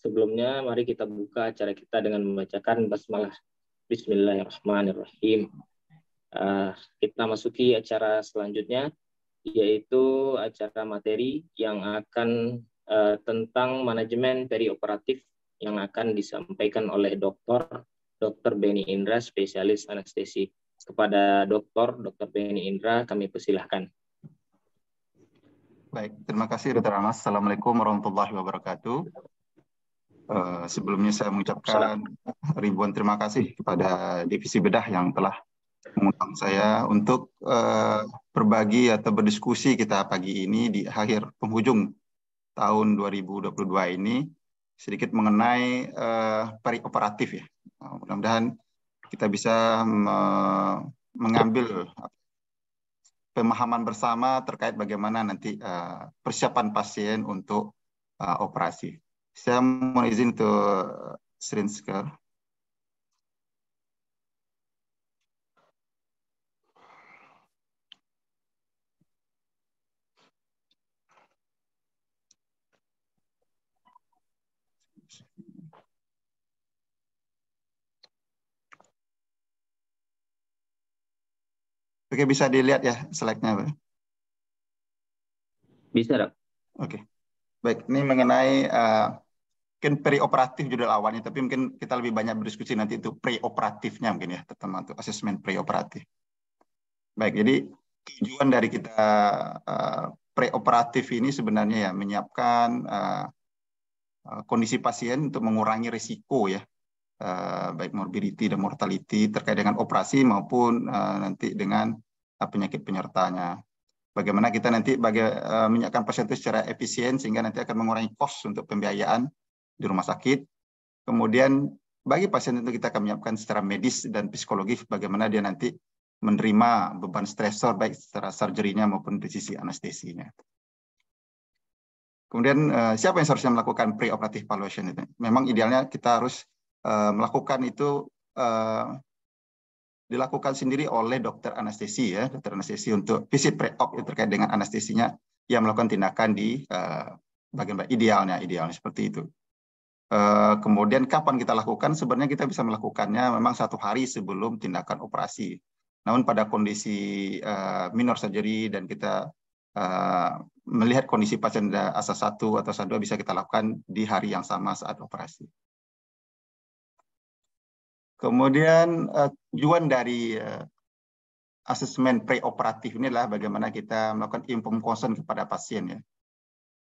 Sebelumnya, mari kita buka acara kita dengan membacakan basmalah. Bismillahirrahmanirrahim. Kita masuki acara selanjutnya, yaitu acara materi yang akan tentang manajemen perioperatif yang akan disampaikan oleh Dr. Beni Indra, spesialis anestesi. Kepada Dr. Beni Indra, kami persilahkan. Baik, terima kasih Dr. Anas. Assalamualaikum warahmatullahi wabarakatuh. Sebelumnya saya mengucapkan ribuan terima kasih kepada Divisi Bedah yang telah mengundang saya untuk berbagi atau berdiskusi kita pagi ini di akhir penghujung tahun 2022 ini sedikit mengenai perioperatif ya. Mudah-mudahan kita bisa mengambil pemahaman bersama terkait bagaimana nanti persiapan pasien untuk operasi. Saya mohon izin untuk screen share. Oke, bisa dilihat ya slide-nya, Pak? Bisa, Dok. Oke. Baik, ini mengenai mungkin perioperatif judul awalnya, tapi mungkin kita lebih banyak berdiskusi nanti itu preoperatifnya mungkin ya, terutama untuk asesmen preoperatif. Baik, jadi tujuan dari kita preoperatif ini sebenarnya ya menyiapkan kondisi pasien untuk mengurangi risiko ya, baik morbidity dan mortality terkait dengan operasi maupun nanti dengan penyakit penyertanya. Bagaimana kita nanti menyiapkan pasien itu secara efisien sehingga nanti akan mengurangi kos untuk pembiayaan di rumah sakit. Kemudian bagi pasien itu kita akan menyiapkan secara medis dan psikologis bagaimana dia nanti menerima beban stresor baik secara surgery-nya maupun di sisi anestesinya. Kemudian siapa yang seharusnya melakukan preoperative evaluation itu? Memang idealnya kita harus melakukan itu dilakukan sendiri oleh dokter anestesi ya, dokter anestesi untuk visit pre-op terkait dengan anestesinya yang melakukan tindakan di bagian idealnya seperti itu. Kemudian kapan kita lakukan? Sebenarnya kita bisa melakukannya memang 1 hari sebelum tindakan operasi. Namun pada kondisi minor surgery dan kita melihat kondisi pasien ASA 1 atau ASA 2 bisa kita lakukan di hari yang sama saat operasi. Kemudian tujuan dari asesmen preoperatif ini adalah bagaimana kita melakukan informed consent kepada pasien ya.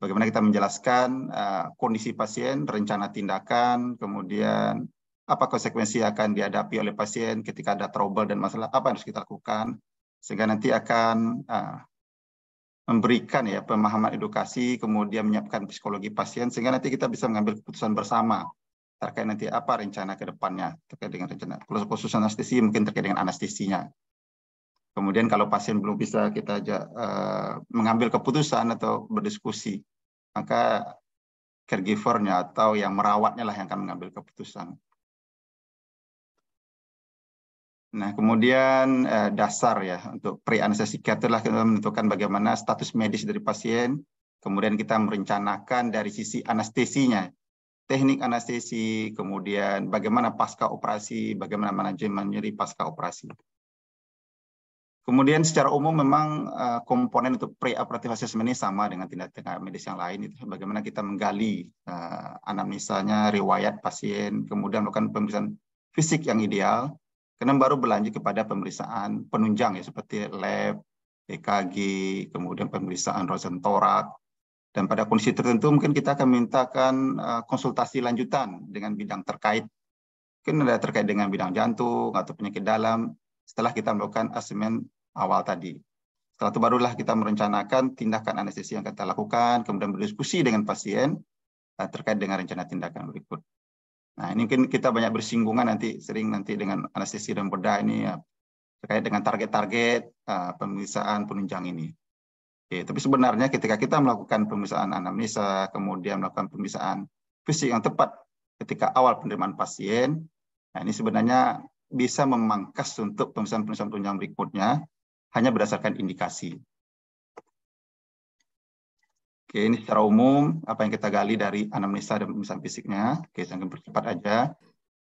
Bagaimana kita menjelaskan kondisi pasien, rencana tindakan, kemudian apa konsekuensi akan dihadapi oleh pasien ketika ada trouble dan masalah, apa yang harus kita lakukan, sehingga nanti akan memberikan ya pemahaman edukasi, kemudian menyiapkan psikologi pasien, sehingga nanti kita bisa mengambil keputusan bersama terkait nanti apa rencana ke depannya terkait dengan rencana khusus anestesi mungkin terkait dengan anestesinya. Kemudian kalau pasien belum bisa kita mengambil keputusan atau berdiskusi, maka caregiver-nya atau yang merawatnya lah yang akan mengambil keputusan. Nah, kemudian dasar ya untuk pre-anestesi care adalah kita menentukan bagaimana status medis dari pasien, kemudian kita merencanakan dari sisi anestesinya, teknik anestesi, kemudian bagaimana pasca operasi, bagaimana manajemen nyeri pasca operasi. Kemudian secara umum memang komponen untuk pre-operative assessment ini sama dengan tindakan medis yang lain, itu bagaimana kita menggali anamnesanya, riwayat pasien, kemudian melakukan pemeriksaan fisik yang ideal, kemudian baru berlanjut kepada pemeriksaan penunjang ya seperti lab, EKG, kemudian pemeriksaan Rosentorach. Dan pada kondisi tertentu mungkin kita akan mintakan konsultasi lanjutan dengan bidang terkait. Mungkin ada terkait dengan bidang jantung atau penyakit dalam setelah kita melakukan asesmen awal tadi. Setelah itu barulah kita merencanakan tindakan anestesi yang kita lakukan, kemudian berdiskusi dengan pasien terkait dengan rencana tindakan berikut. Nah, ini mungkin kita banyak bersinggungan sering dengan anestesi dan bedah ini ya, terkait dengan target-target pemeriksaan penunjang ini. Oke, tapi sebenarnya ketika kita melakukan pemeriksaan anamnesa, kemudian melakukan pemeriksaan fisik yang tepat ketika awal penerimaan pasien, nah ini sebenarnya bisa memangkas untuk pemeriksaan penunjang berikutnya hanya berdasarkan indikasi. Oke, ini secara umum apa yang kita gali dari anamnesa dan pemeriksaan fisiknya. Oke, saya akan percepat aja.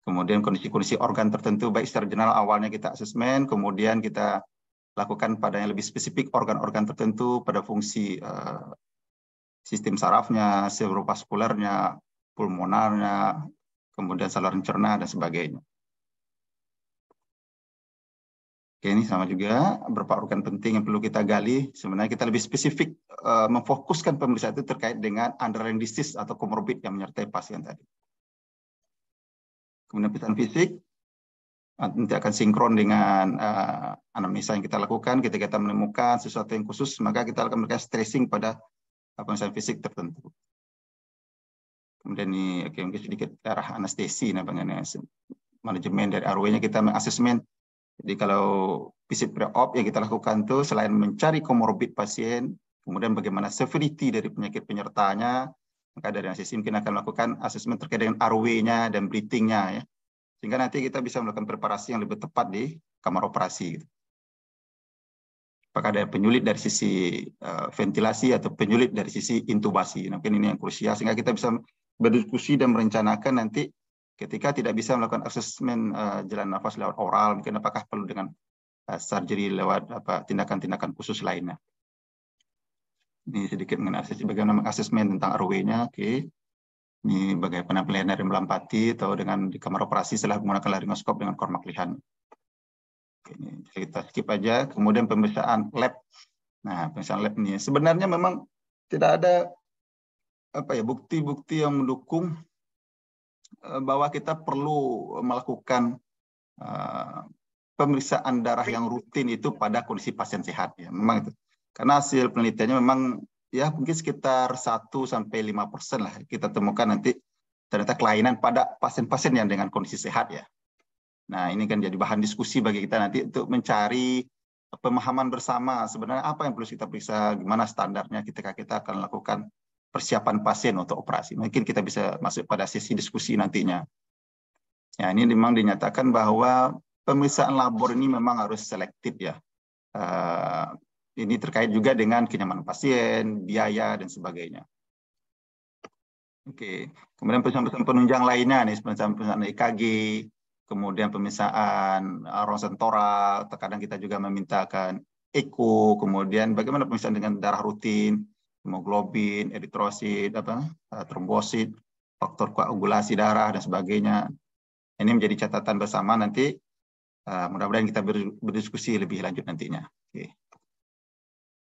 Kemudian kondisi-kondisi organ tertentu, baik secara general awalnya kita asesmen, kemudian kita lakukan pada yang lebih spesifik organ-organ tertentu pada fungsi sistem sarafnya, cerebrovaskularnya, pulmonarnya, kemudian saluran cerna, dan sebagainya. Oke, ini sama juga beberapa organ penting yang perlu kita gali. Sebenarnya kita lebih spesifik memfokuskan pemeriksaan itu terkait dengan underlying disease atau komorbid yang menyertai pasien tadi. Kemudian pemeriksaan fisik nanti akan sinkron dengan anamnesa yang kita lakukan. Ketika kita menemukan sesuatu yang khusus, maka kita akan memberikan stressing pada pemeriksaan fisik tertentu. Kemudian ini mungkin sedikit arah anestesi, manajemen dari RW-nya kita mengasesmen. Jadi kalau visit pre-op yang kita lakukan itu selain mencari komorbid pasien, kemudian bagaimana severity dari penyakit penyertanya, maka dari anestesi mungkin akan melakukan asesmen terkait dengan RW-nya dan breathing-nya, ya. Sehingga nanti kita bisa melakukan preparasi yang lebih tepat di kamar operasi. Gitu. Apakah ada penyulit dari sisi ventilasi atau penyulit dari sisi intubasi. Mungkin ini yang krusial, sehingga kita bisa berdiskusi dan merencanakan nanti ketika tidak bisa melakukan asesmen jalan nafas lewat oral, mungkin apakah perlu dengan surgery lewat tindakan-tindakan khusus lainnya. Ini sedikit mengenai bagaimana asesmen tentang RW-nya. Oke. Ini bagaimana penilaian dari melampati atau dengan di kamar operasi setelah menggunakan laryngoskop dengan kormaklihan. Oke, ini kita skip aja. Kemudian pemeriksaan lab. Nah, pemeriksaan lab ini sebenarnya memang tidak ada bukti-bukti yang mendukung bahwa kita perlu melakukan pemeriksaan darah yang rutin itu pada kondisi pasien sehat, ya. Memang itu. Karena hasil penelitiannya memang ya mungkin sekitar 1-5% lah kita temukan nanti ternyata kelainan pada pasien-pasien yang dengan kondisi sehat, ya. Nah, ini kan jadi bahan diskusi bagi kita nanti untuk mencari pemahaman bersama sebenarnya apa yang perlu kita periksa, gimana standarnya ketika kita akan lakukan persiapan pasien untuk operasi. Mungkin kita bisa masuk pada sesi diskusi nantinya. Ya, ini memang dinyatakan bahwa pemeriksaan labor ini memang harus selektif, ya. Ini terkait juga dengan kenyamanan pasien, biaya, dan sebagainya. Oke, kemudian pemeriksaan penunjang lainnya, nih, pemeriksaan EKG, kemudian pemeriksaan ronsen torak, terkadang kita juga memintakan echo, kemudian bagaimana pemeriksaan dengan darah rutin, hemoglobin, eritrosit, trombosit, faktor koagulasi darah, dan sebagainya. Ini menjadi catatan bersama nanti, mudah-mudahan kita berdiskusi lebih lanjut nantinya. Oke.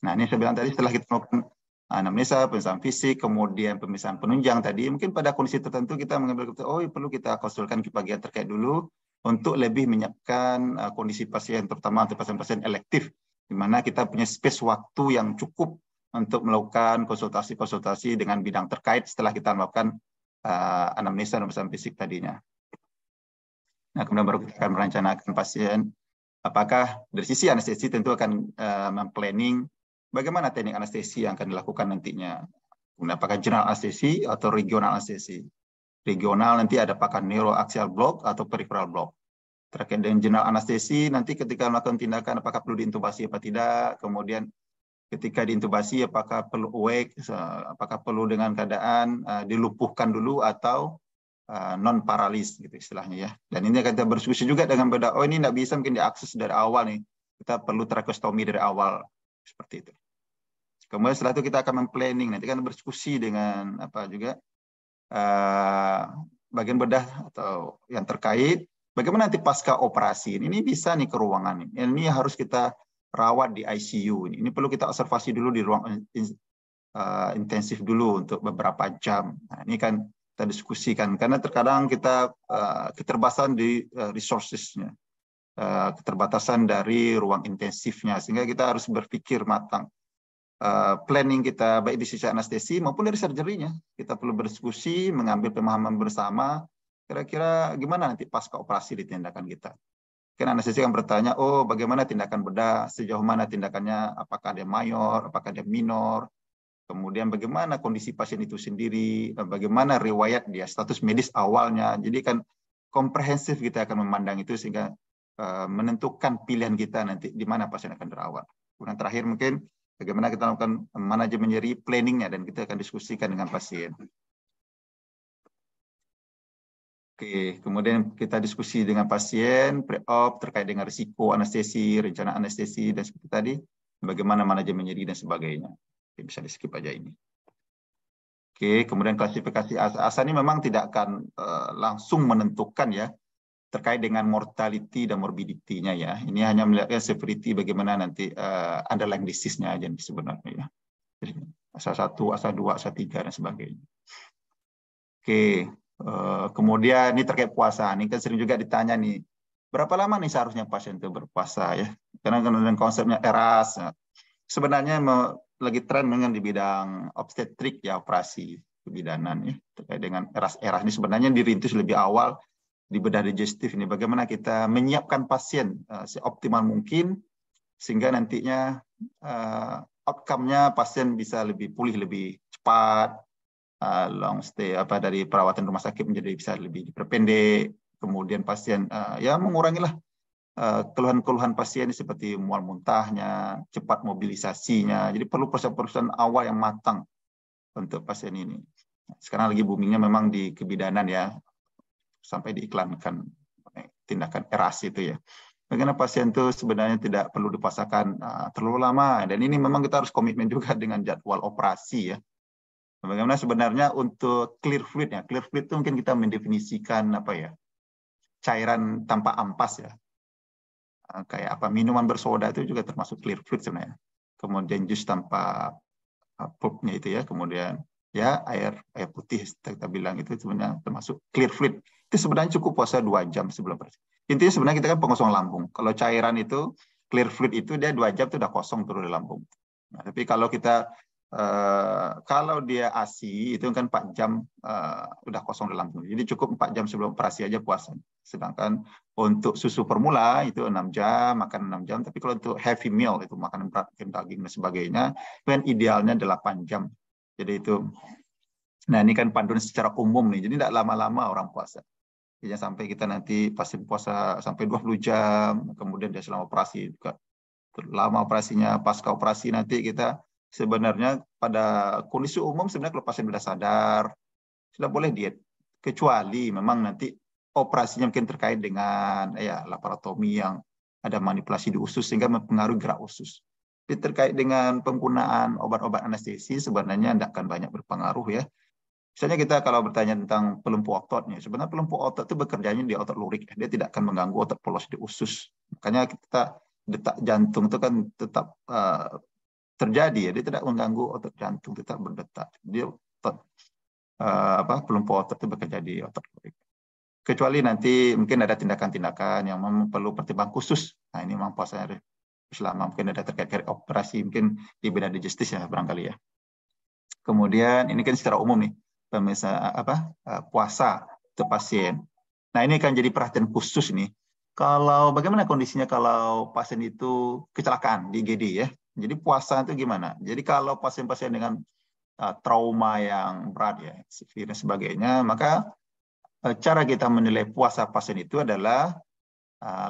Nah, ini saya bilang tadi setelah kita melakukan anamnesa, pemeriksaan fisik, kemudian pemeriksaan penunjang tadi, mungkin pada kondisi tertentu kita mengambil perlu kita konsultasi ke bagian terkait dulu untuk lebih menyiapkan kondisi pasien, terutama untuk pasien-pasien elektif, di mana kita punya space waktu yang cukup untuk melakukan konsultasi-konsultasi dengan bidang terkait setelah kita melakukan anamnesa dan pemeriksaan fisik tadinya. Nah, kemudian baru kita akan merencanakan pasien. Apakah dari sisi anestesi tentu akan memplanning bagaimana teknik anestesi yang akan dilakukan nantinya. Kemudian apakah general anestesi atau regional anestesi. Regional nanti ada apakah neuroaxial block atau peripheral block. Terkait dengan general anestesi, nanti ketika melakukan tindakan apakah perlu diintubasi apa tidak, kemudian ketika diintubasi apakah perlu awake, apakah perlu dengan keadaan dilumpuhkan dulu atau non paralis gitu istilahnya, ya. Dan ini kita berdiskusi juga dengan beda, ini tidak bisa mungkin diakses dari awal nih, kita perlu tracheostomy dari awal seperti itu. Kemudian setelah itu kita akan memplanning, nanti kan berdiskusi dengan bagian bedah atau yang terkait bagaimana nanti pasca operasi ini bisa nih ke ruangan ini harus kita rawat di ICU, ini perlu kita observasi dulu di ruang intensif dulu untuk beberapa jam. Nah, ini kan kita diskusikan karena terkadang kita keterbatasan di resources-nya, keterbatasan dari ruang intensifnya, sehingga kita harus berpikir matang. Planning kita baik di sisi anestesi maupun dari surgery-nya, kita perlu berdiskusi, mengambil pemahaman bersama, kira-kira gimana nanti pasca operasi di tindakan kita. Kan anestesi akan bertanya, bagaimana tindakan bedah, sejauh mana tindakannya, apakah ada mayor, apakah ada minor, kemudian bagaimana kondisi pasien itu sendiri, bagaimana riwayat dia, status medis awalnya. Jadi kan komprehensif kita akan memandang itu sehingga menentukan pilihan kita nanti di mana pasien akan dirawat. Kemudian terakhir mungkin Bagaimana kita lakukan manajemen nyeri, planningnya, dan kita akan diskusikan dengan pasien. Oke, kemudian kita diskusi dengan pasien pre-op terkait dengan risiko anestesi, rencana anestesi, dan seperti tadi, bagaimana manajemen nyeri dan sebagainya. Oke, bisa di-skip aja ini. Oke, kemudian klasifikasi asa ini memang tidak akan langsung menentukan ya terkait dengan mortality dan morbidity-nya ya. Ini hanya melihat severity, bagaimana nanti underlying disease-nya aja sebenarnya ya. Jadi, asa 1, asa 2, asa 3 dan sebagainya. Oke. Kemudian ini terkait puasa, ini kan sering juga ditanya nih, berapa lama nih seharusnya pasien itu berpuasa ya? Karena dengan konsepnya ERAS, sebenarnya lagi tren dengan di bidang obstetrik ya, operasi kebidanan ya, terkait dengan ERAS ini sebenarnya dirintis lebih awal di bedah digestif ini, bagaimana kita menyiapkan pasien seoptimal mungkin sehingga nantinya outcome-nya pasien bisa lebih pulih lebih cepat. Long stay dari perawatan rumah sakit menjadi bisa lebih diperpendek, kemudian pasien ya mengurangilah keluhan-keluhan pasien seperti mual muntahnya, cepat mobilisasinya. Jadi perlu persiapan awal yang matang untuk pasien ini. Sekarang lagi boomingnya memang di kebidanan ya, sampai diiklankan tindakan ERAS itu ya. Bagaimana pasien itu sebenarnya tidak perlu dipuasakan terlalu lama, dan ini memang kita harus komitmen juga dengan jadwal operasi ya. Bagaimana sebenarnya untuk clear fluid ya? Clear fluid itu mungkin kita mendefinisikan apa ya? Cairan tanpa ampas ya. Kayak apa, minuman bersoda itu juga termasuk clear fluid sebenarnya. Kemudian jus tanpa pulpnya itu ya, kemudian ya air putih kita bilang itu sebenarnya termasuk clear fluid. Itu sebenarnya cukup puasa 2 jam sebelum operasi. Intinya sebenarnya kita kan pengosong lambung. Kalau cairan itu clear fluid itu dia 2 jam itu udah kosong turun di lambung. Nah, tapi kalau kita kalau dia ASI itu kan 4 jam udah kosong di lambung. Jadi cukup 4 jam sebelum operasi aja puasa. Sedangkan untuk susu formula itu 6 jam, makan 6 jam. Tapi kalau untuk heavy meal itu makanan berat, daging dan sebagainya, kan idealnya 8 jam. Jadi itu, nah ini kan panduan secara umum nih. Jadi tidak lama-lama orang puasa. Jangan sampai kita nanti pasien puasa sampai 20 jam, kemudian dia selama operasi juga lama operasinya, pasca operasi nanti kita sebenarnya pada kondisi umum sebenarnya kalau pasien sudah sadar sudah boleh diet, kecuali memang nanti operasinya mungkin terkait dengan ya laparotomi yang ada manipulasi di usus sehingga mempengaruhi gerak usus. Jadi terkait dengan penggunaan obat-obat anestesi sebenarnya tidak akan banyak berpengaruh ya. Misalnya kita kalau bertanya tentang pelumpuh ototnya, sebenarnya pelumpuh otot itu bekerjanya di otot lurik, dia tidak akan mengganggu otot polos di usus. Makanya kita detak jantung itu kan tetap terjadi ya, dia tidak mengganggu otot jantung, tetap berdetak. Dia otot pelumpuh otot itu bekerja di otot lurik. Kecuali nanti mungkin ada tindakan-tindakan yang memang perlu pertimbangan khusus. Nah ini memang puasanya selama mungkin ada terkait operasi mungkin di bidang digestif ya barangkali ya. Kemudian ini kan secara umum nih puasa untuk pasien. Nah ini akan jadi perhatian khusus nih. Kalau bagaimana kondisinya kalau pasien itu kecelakaan di IGD ya. Jadi puasa itu gimana? Jadi kalau pasien-pasien dengan trauma yang berat ya, severe dan sebagainya, maka cara kita menilai puasa pasien itu adalah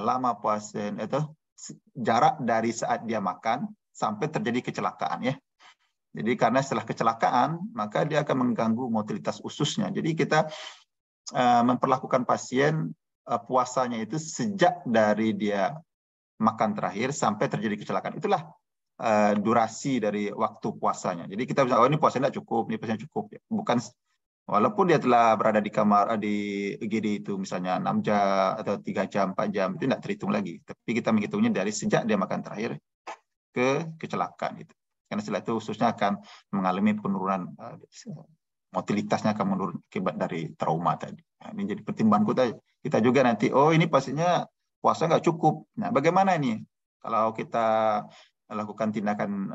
lama pasien itu jarak dari saat dia makan sampai terjadi kecelakaan ya. Jadi karena setelah kecelakaan, maka dia akan mengganggu motilitas ususnya. Jadi kita memperlakukan pasien puasanya itu sejak dari dia makan terakhir sampai terjadi kecelakaan. Itulah durasi dari waktu puasanya. Jadi kita bisa, oh ini puasanya tidak cukup, ini puasanya cukup. Bukan, walaupun dia telah berada di kamar di IGD itu misalnya 6 jam atau 3 jam, 4 jam, itu tidak terhitung lagi. Tapi kita menghitungnya dari sejak dia makan terakhir ke kecelakaan itu. Karena setelah itu khususnya akan mengalami penurunan motilitasnya akan menurun akibat dari trauma tadi. Nah, ini jadi pertimbangan kita juga nanti, oh ini pastinya puasa nggak cukup. Nah bagaimana ini? Kalau kita lakukan tindakan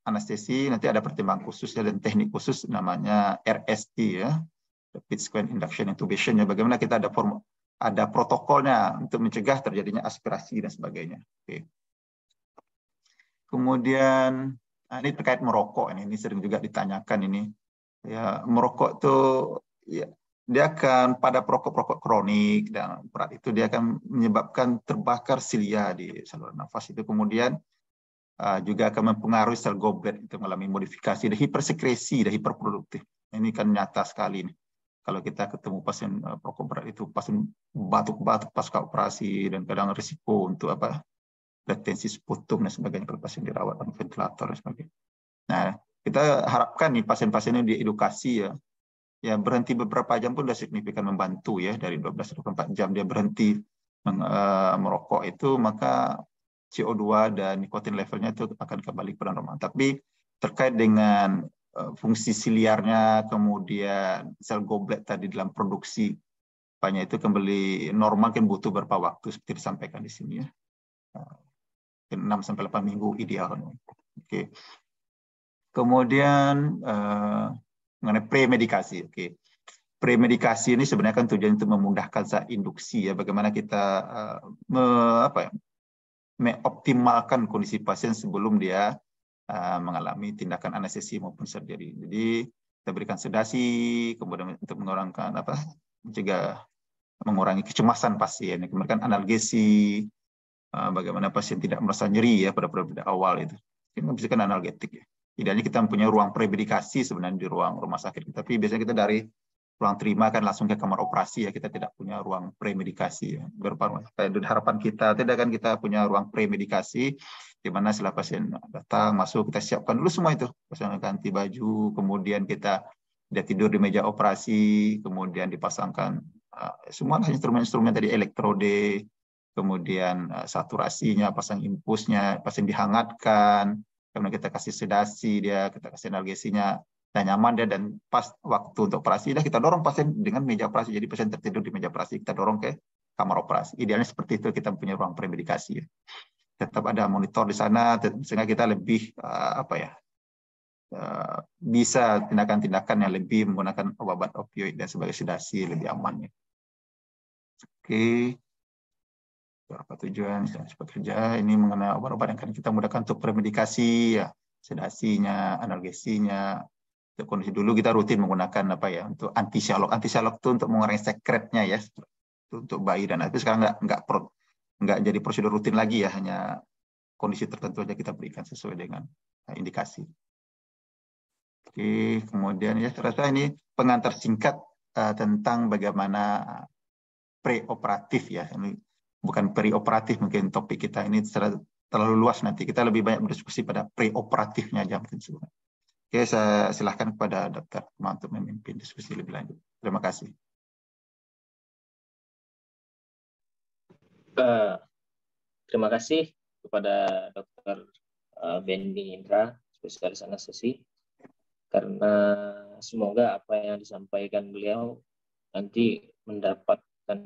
anestesi, nanti ada pertimbangan khusus dan teknik khusus namanya RSI ya, Rapid Sequence Induction Intubation ya. Bagaimana kita ada protokolnya untuk mencegah terjadinya aspirasi dan sebagainya. Oke. Kemudian ini terkait merokok ini sering juga ditanyakan ini. Ya, merokok tuh ya, dia akan pada perokok kronik dan berat itu dia akan menyebabkan terbakar silia di saluran nafas itu. Kemudian juga akan mempengaruhi sel goblet itu mengalami modifikasi dan hipersekresi dan hiperproduktif. Ini kan nyata sekali nih. Kalau kita ketemu pasien perokok berat itu pasien batuk-batuk pasca operasi dan kadang risiko untuk latensi sputum dan sebagainya kalau pasien dirawat dengan ventilator dan sebagainya. Nah, kita harapkan nih pasien-pasien ini diedukasi ya berhenti beberapa jam pun sudah signifikan membantu ya, dari 12 sampai 24 jam dia berhenti merokok itu, maka CO2 dan nikotin levelnya itu akan kembali ke normal. Tapi terkait dengan fungsi siliarnya, kemudian sel goblet tadi dalam produksi banyak itu kembali normal kan butuh beberapa waktu seperti disampaikan di sini ya. 6-8 minggu ideal. Oke. Kemudian mengenai premedikasi. Oke. Premedikasi ini sebenarnya kan tujuan untuk memudahkan saat induksi ya, bagaimana kita mengoptimalkan kondisi pasien sebelum dia mengalami tindakan anestesi maupun surgery. Jadi kita berikan sedasi, kemudian untuk mencegah mengurangi kecemasan pasien, kemudian analgesi, bagaimana pasien tidak merasa nyeri ya pada awal itu. Kita memberikan analgetik ya. Idealnya kita mempunyai ruang premedikasi sebenarnya di ruang rumah sakit, tapi biasanya kita dari ruang terima kan langsung ke kamar operasi ya, kita tidak punya ruang premedikasi ya. Harapan kita tidak kan kita punya ruang premedikasi di mana setelah pasien datang masuk kita siapkan dulu semua itu, pasien ganti baju, kemudian dia tidur di meja operasi, kemudian dipasangkan semua instrumen-instrumen tadi, elektrode, kemudian saturasinya, pasang impulsnya, pasien dihangatkan, kemudian kita kasih sedasi dia, kita kasih analgesinya, dan nyaman dia, dan pas waktu untuk operasi kita dorong pasien dengan meja operasi, jadi pasien tertidur di meja operasi, kita dorong ke kamar operasi. Idealnya seperti itu, kita punya ruang premedikasi. Tetap ada monitor di sana sehingga kita lebih bisa tindakan-tindakan yang lebih menggunakan obat opioid dan sebagai sedasi lebih aman. Oke. Beberapa tujuan dan bekerja ini mengenai obat-obat yang akan kita mudahkan untuk premedikasi ya, sedasinya, analgesinya. Untuk kondisi dulu kita rutin menggunakan untuk anti syalok itu untuk mengurangi sekretnya ya, untuk bayi dan itu sekarang nggak jadi prosedur rutin lagi ya, hanya kondisi tertentu aja kita berikan sesuai dengan indikasi. Oke, kemudian ya ternyata ini pengantar singkat tentang bagaimana preoperatif ya. Ini bukan perioperatif, mungkin topik kita ini terlalu luas, nanti kita lebih banyak berdiskusi pada preoperatifnya aja mungkin sebenarnya. Oke, saya silahkan kepada Dr. untuk memimpin diskusi lebih lanjut. Terima kasih. Terima kasih kepada Dr. Benny Indra, spesialis anestesi, karena semoga apa yang disampaikan beliau nanti mendapatkan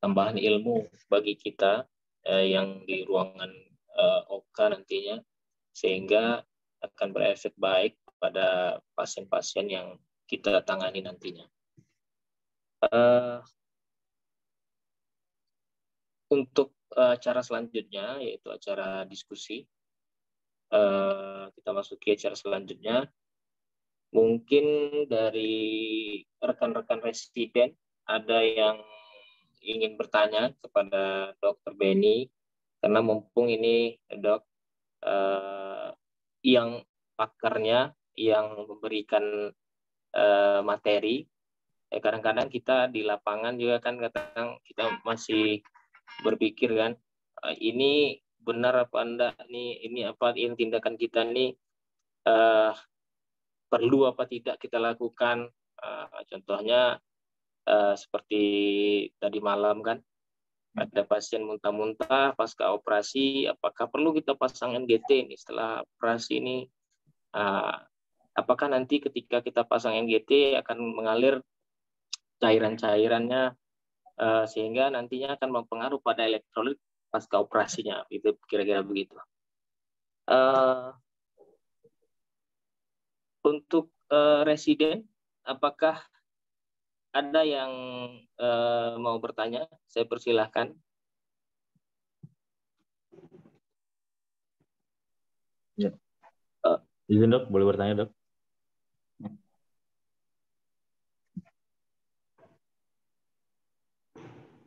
tambahan ilmu bagi kita yang di ruangan OK nantinya, sehingga akan berefek baik pada pasien-pasien yang kita tangani nantinya. Untuk acara selanjutnya, yaitu acara diskusi, kita masuki acara selanjutnya. Mungkin dari rekan-rekan residen ada yang ingin bertanya kepada Dr. Benny, karena mumpung ini dok yang pakarnya, yang memberikan materi. Kadang-kadang kita di lapangan juga kan kadang kita masih berpikir kan, ini benar apa enggak nih, ini apa yang tindakan kita nih perlu apa tidak kita lakukan. Contohnya seperti tadi malam kan, ada pasien muntah-muntah pasca operasi, apakah perlu kita pasang NGT nih setelah operasi ini? Apakah nanti ketika kita pasang NGT akan mengalir cairan-cairannya sehingga nantinya akan mempengaruhi pada elektrolit pasca operasinya? Itu kira-kira begitu. Untuk residen, apakah ada yang mau bertanya? Saya persilahkan. Ya. Izin dok, boleh bertanya dok?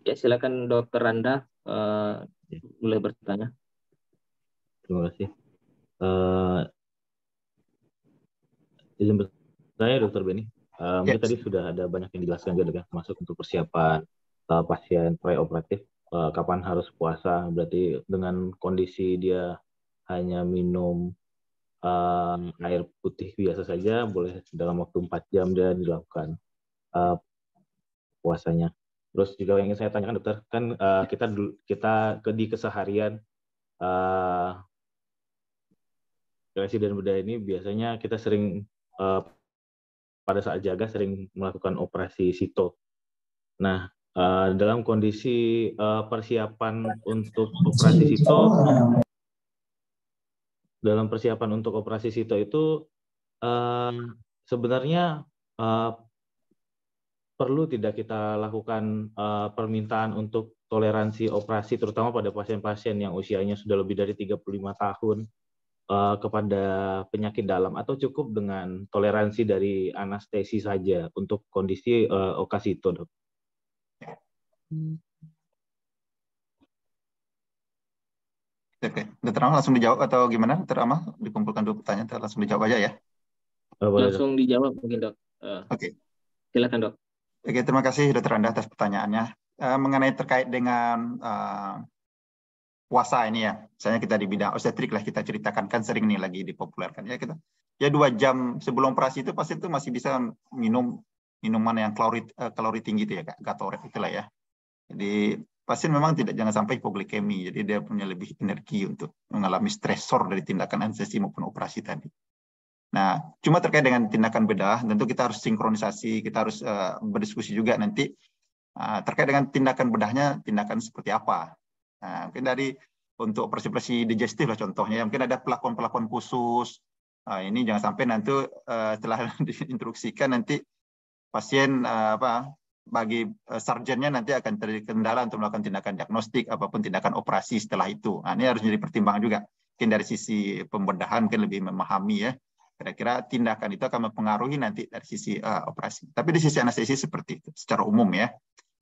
Ya, silakan Dokter Randa boleh bertanya. Terima kasih. Izin bertanya, Dokter Beni. Mungkin tadi sudah ada banyak yang dijelaskan juga, termasuk untuk persiapan pasien preoperatif, kapan harus puasa. Berarti dengan kondisi dia hanya minum air putih biasa saja, boleh dalam waktu 4 jam dia dilakukan puasanya. Terus juga yang ingin saya tanyakan, dokter, kan kita di keseharian residen bedah ini biasanya kita sering pada saat jaga sering melakukan operasi sito. Nah, dalam kondisi persiapan untuk operasi sito, itu sebenarnya perlu tidak kita lakukan permintaan untuk toleransi operasi, terutama pada pasien-pasien yang usianya sudah lebih dari 35 tahun kepada penyakit dalam, atau cukup dengan toleransi dari anestesi saja untuk kondisi okasito, dok? Oke, Dr. Amal langsung dijawab atau gimana? Dr. Amal, dikumpulkan dua pertanyaan, langsung dijawab aja ya. Boleh, langsung dok. Dijawab mungkin, dok. Oke. Silakan, dok. Oke, terima kasih Dr. Anda atas pertanyaannya. Mengenai terkait dengan puasa ini ya, misalnya kita di bidang obstetrik lah, kita ceritakan, kan sering nih lagi dipopulerkan ya, kita ya 2 jam sebelum operasi itu pasien itu masih bisa minum minuman yang kalori tinggi itu ya, Gatorade itulah ya. Jadi pasien memang jangan sampai hipoglikemi, jadi dia punya lebih energi untuk mengalami stresor dari tindakan anestesi maupun operasi tadi. Nah, cuma terkait dengan tindakan bedah, tentu kita harus sinkronisasi, kita harus berdiskusi juga nanti terkait dengan tindakan bedahnya, tindakan seperti apa. Nah, mungkin untuk operasi-operasi digestif lah contohnya, mungkin ada pelakon-pelakon khusus. Ini jangan sampai nanti setelah diinstruksikan nanti pasien bagi sarjennya nanti akan terjadi kendala untuk melakukan tindakan diagnostik apapun tindakan operasi setelah itu. Nah, ini harus jadi pertimbangan juga. Mungkin dari sisi pembedahan mungkin lebih memahami ya. Kira-kira tindakan itu akan mempengaruhi nanti dari sisi operasi. Tapi di sisi anestesi seperti itu secara umum ya.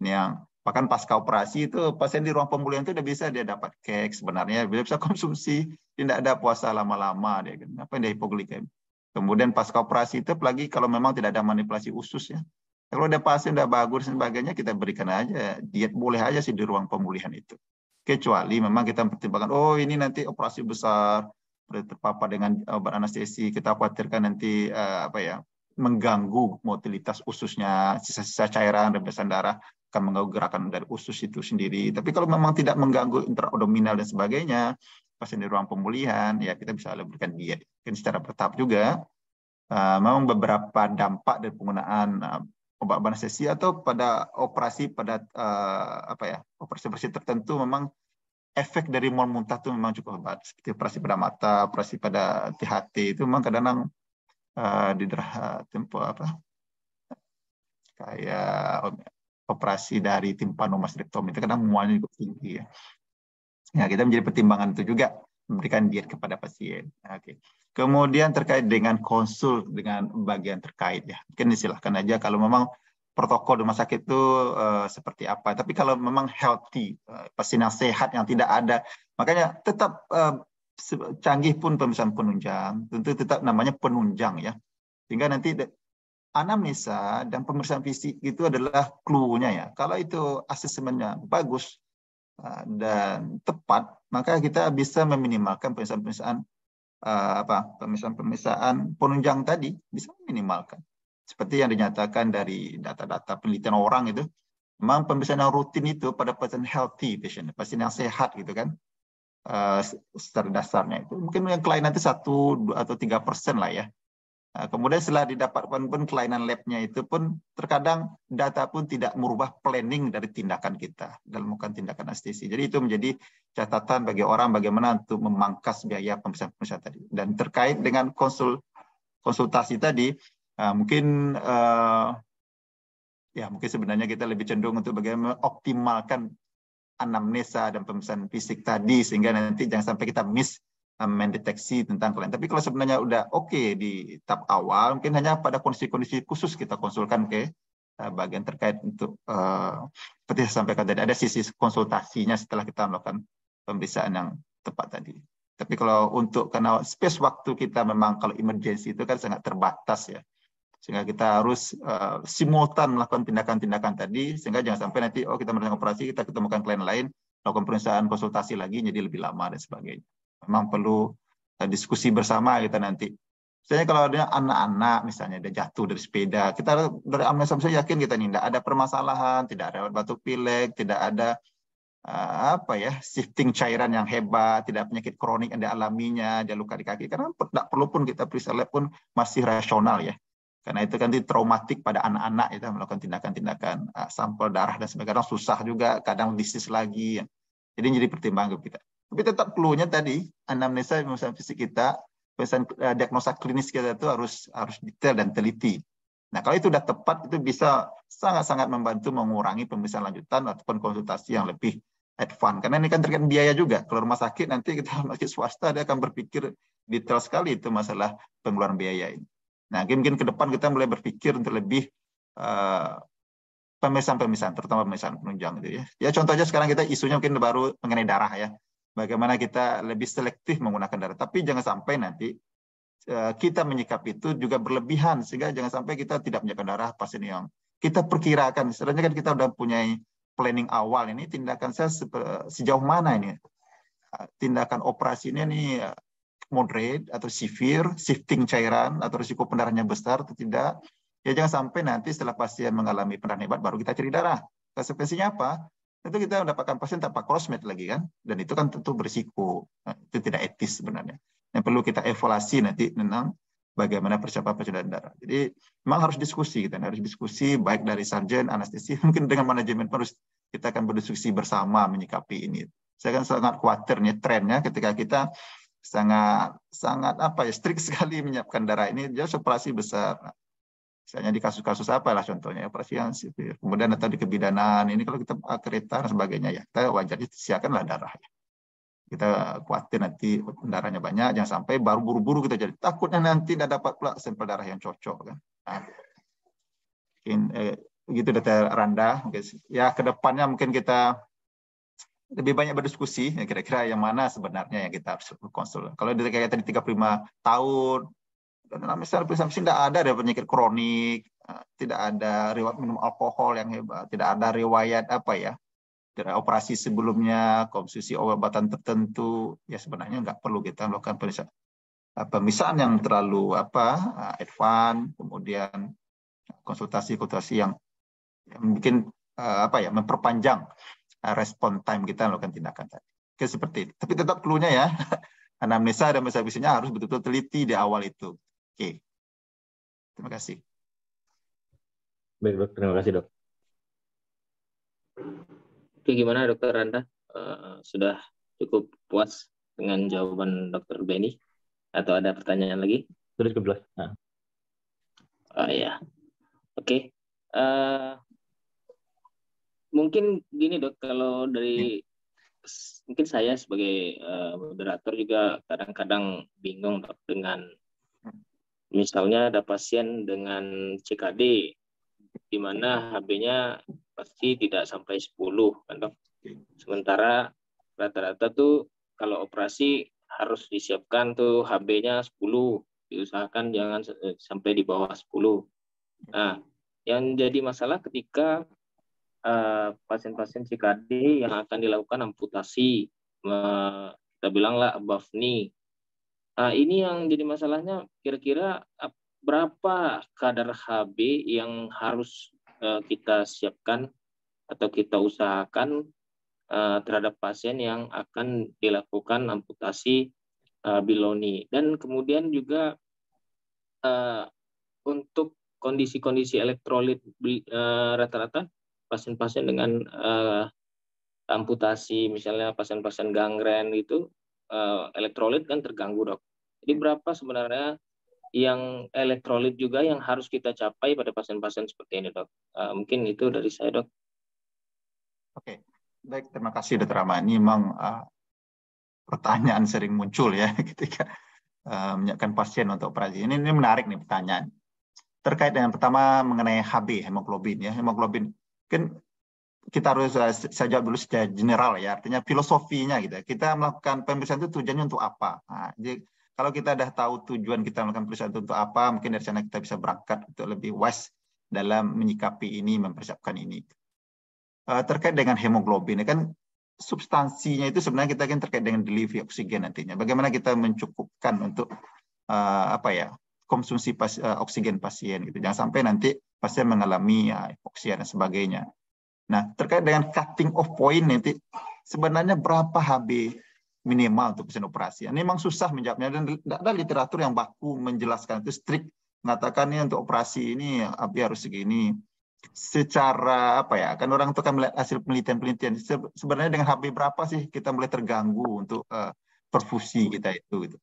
Ini yang bahkan pasca operasi itu pasien di ruang pemulihan itu udah bisa dia dapat kek sebenarnya, dia bisa konsumsi, tidak ada puasa lama-lama dia kan. Apa yang dia hipoglikemi. Kemudian pasca operasi itu apalagi kalau memang tidak ada manipulasi usus ya. Kalau ada pasien udah bagus dan sebagainya, kita berikan aja diet, boleh aja sih di ruang pemulihan itu. Kecuali memang kita mempertimbangkan, oh ini nanti operasi besar, terpapar dengan obat anestesi, kita khawatirkan nanti mengganggu motilitas ususnya, sisa-sisa cairan, rembesan darah akan mengganggu gerakan dari usus itu sendiri. Tapi kalau memang tidak mengganggu intraabdominal dan sebagainya, pasien di ruang pemulihan, ya kita bisa berikan diet. Dan secara bertahap juga, memang beberapa dampak dari penggunaan obat anestesi atau pada operasi operasi tertentu memang efek dari mual muntah itu memang cukup hebat. Seperti operasi pada mata, operasi pada THT itu memang kadang-kadang kayak operasi dari timpanomastektomi itu kadang mualnya cukup tinggi ya. Ya, kita menjadi pertimbangan itu juga memberikan diet kepada pasien. Oke. Kemudian terkait dengan konsul dengan bagian terkait ya. Mungkin silahkan aja kalau memang protokol rumah sakit itu seperti apa. Tapi kalau memang healthy, pasien yang sehat, yang tidak ada, makanya tetap canggih pun pemeriksaan penunjang, tentu tetap namanya penunjang ya. Sehingga nanti anamnesa dan pemeriksaan fisik itu adalah clue-nya ya. Kalau itu asesmennya bagus dan tepat, maka kita bisa meminimalkan pemeriksaan penunjang tadi, bisa meminimalkan. Seperti yang dinyatakan dari data-data penelitian orang itu, memang pemeriksaan yang rutin itu pada pasien healthy patient, pasien yang sehat gitu kan, secara dasarnya itu mungkin yang kelainan itu 1, 2 atau 3% lah ya. Kemudian setelah didapatkan pun kelainan labnya itu pun terkadang data pun tidak merubah planning dari tindakan kita dalam melakukan tindakan anestesi. Jadi itu menjadi catatan bagi orang bagaimana untuk memangkas biaya pemeriksaan tadi. Dan terkait dengan konsultasi tadi, mungkin sebenarnya kita lebih cenderung untuk bagaimana optimalkan anamnesa dan pemeriksaan fisik tadi sehingga nanti jangan sampai kita miss mendeteksi tentang kelainan. Tapi kalau sebenarnya udah oke di tahap awal, mungkin hanya pada kondisi-kondisi khusus kita konsulkan ke bagian terkait untuk seperti saya sampaikan tadi, ada sisi konsultasinya setelah kita melakukan pemeriksaan yang tepat tadi. Tapi kalau untuk karena space waktu kita memang kalau emergency itu kan sangat terbatas ya. Sehingga kita harus simultan melakukan tindakan-tindakan tadi, sehingga jangan sampai nanti kita melakukan operasi, kita ketemukan klien lain, melakukan pemeriksaan konsultasi lagi, jadi lebih lama dan sebagainya. Memang perlu diskusi bersama kita nanti. Misalnya kalau ada anak-anak, misalnya dia jatuh dari sepeda, kita dari amnesa saya yakin kita tidak ada permasalahan, tidak ada batuk pilek, tidak ada shifting cairan yang hebat, tidak penyakit kronik yang dialaminya, dia luka di kaki, karena tidak perlu pun kita periksa lab pun masih rasional ya. Karena itu kan traumatik pada anak-anak itu melakukan tindakan-tindakan sampel darah dan sebagainya, susah juga, kadang disease lagi. Ya. Jadi jadi pertimbangan kita. Tapi tetap clue-nya tadi, anamnesa pemeriksaan fisik kita, pemeriksaan diagnosa klinis kita itu harus detail dan teliti. Nah, kalau itu sudah tepat, itu bisa sangat-sangat membantu mengurangi pemeriksaan lanjutan ataupun konsultasi yang lebih advance. Karena ini kan terkait biaya juga. Kalau rumah sakit nanti kita masih swasta, dia akan berpikir detail sekali itu masalah pengeluaran biaya ini. Nah, mungkin ke depan kita mulai berpikir untuk lebih pemeriksaan-pemeriksaan, terutama pemeriksaan penunjang gitu ya. Ya contohnya sekarang kita isunya mungkin baru mengenai darah ya. Bagaimana kita lebih selektif menggunakan darah. Tapi jangan sampai nanti kita menyikapi itu juga berlebihan sehingga jangan sampai kita tidak menyiapkan darah pasien yang kita perkirakan. Sebenarnya kan kita sudah punya planning awal ini tindakan saya sejauh mana ini tindakan operasinya ini moderate atau severe, shifting cairan atau risiko pendarahannya besar atau tidak. Ya jangan sampai nanti setelah pasien mengalami pendarahan hebat baru kita cari darah. Konsekuensinya apa? Tentu kita mendapatkan pasien tanpa crossmatch lagi kan, dan itu kan tentu berisiko. Nah, itu tidak etis sebenarnya. Yang perlu kita evaluasi nanti tentang bagaimana persiapan persediaan darah. Jadi memang harus diskusi, kita harus diskusi baik dari sarjan, anestesi, mungkin dengan manajemen harus kita akan berdiskusi bersama menyikapi ini. Saya kan sangat khawatir nih trennya ketika kita sangat strict sekali menyiapkan darah ini, dia operasi besar. Misalnya di kasus-kasus apalah contohnya operasi yang sipil, kemudian atau di kebidanan ini kalau kita kereta dan sebagainya ya kita wajarnya siapkanlah darah. Kita khawatir nanti darahnya banyak, jangan sampai baru buru-buru kita jadi takutnya nanti tidak dapat pula sampel darah yang cocok kan. Nah, mungkin begitu Dr. Randa. Ya kedepannya mungkin kita lebih banyak berdiskusi ya, kira-kira yang mana sebenarnya yang kita harus konsul. Kalau kayak tadi 35 tahun, dan misalnya tidak ada penyakit kronik, tidak ada riwayat minum alkohol yang hebat, tidak ada riwayat dari operasi sebelumnya, konsumsi obat-obatan tertentu, ya sebenarnya nggak perlu kita melakukan pemeriksaan yang terlalu advance, kemudian konsultasi yang bikin memperpanjang respon time kita melakukan tindakan tadi. Oke, seperti itu. Tapi tetap clue-nya ya, anamnesa dan pemeriksaan harus betul-betul teliti di awal itu. Oke. Terima kasih. Baik, Dok. Terima kasih, Dok. Oke, gimana Dokter Randa? Sudah cukup puas dengan jawaban Dokter Benny? Atau ada pertanyaan lagi? Sudah cukup jelas. Ya. Oke. Mungkin gini Dok, kalau dari mungkin saya sebagai moderator juga kadang-kadang bingung Dok, dengan misalnya ada pasien dengan CKD di mana HB-nya pasti tidak sampai 10 kan Dok. Sementara rata-rata tuh kalau operasi harus disiapkan tuh HB-nya 10, diusahakan jangan sampai di bawah 10. Nah, yang jadi masalah ketika pasien-pasien CKD yang akan dilakukan amputasi, kita bilanglah above knee. Nah, ini yang jadi masalahnya, kira-kira berapa kadar HB yang harus kita siapkan atau kita usahakan terhadap pasien yang akan dilakukan amputasi below knee. Dan kemudian juga untuk kondisi-kondisi elektrolit rata-rata pasien-pasien dengan amputasi, misalnya pasien-pasien gangren itu elektrolit kan terganggu Dok. Jadi berapa sebenarnya yang elektrolit juga yang harus kita capai pada pasien-pasien seperti ini Dok? Mungkin itu dari saya Dok. Oke, baik, terima kasih Dr. Rama. Ini memang pertanyaan sering muncul ya ketika menyiapkan pasien untuk operasi. Ini menarik nih pertanyaan. Terkait dengan pertama mengenai HB, hemoglobin ya. Hemoglobin kan kita harus saya jawab dulu secara general ya, artinya filosofinya gitu. Kita melakukan pemeriksaan itu tujuannya untuk apa? Nah, jadi kalau kita udah tahu tujuan kita melakukan pemeriksaan itu untuk apa, mungkin dari sana kita bisa berangkat untuk lebih wise dalam menyikapi ini, mempersiapkan ini. Terkait dengan hemoglobin, kan substansinya itu sebenarnya kita kan terkait dengan delivery oksigen nantinya. Bagaimana kita mencukupkan untuk konsumsi oksigen pasien gitu. Jangan sampai nanti pasien mengalami hipoksi dan sebagainya. Nah, terkait dengan cutting off point nanti sebenarnya berapa HB minimal untuk pasien operasi. Ini memang susah menjawabnya dan tidak ada literatur yang baku menjelaskan itu strict mengatakan ini untuk operasi ini HB harus segini. Secara kan orang itu kan melihat hasil penelitian sebenarnya dengan HB berapa sih kita mulai terganggu untuk perfusi kita itu gitu.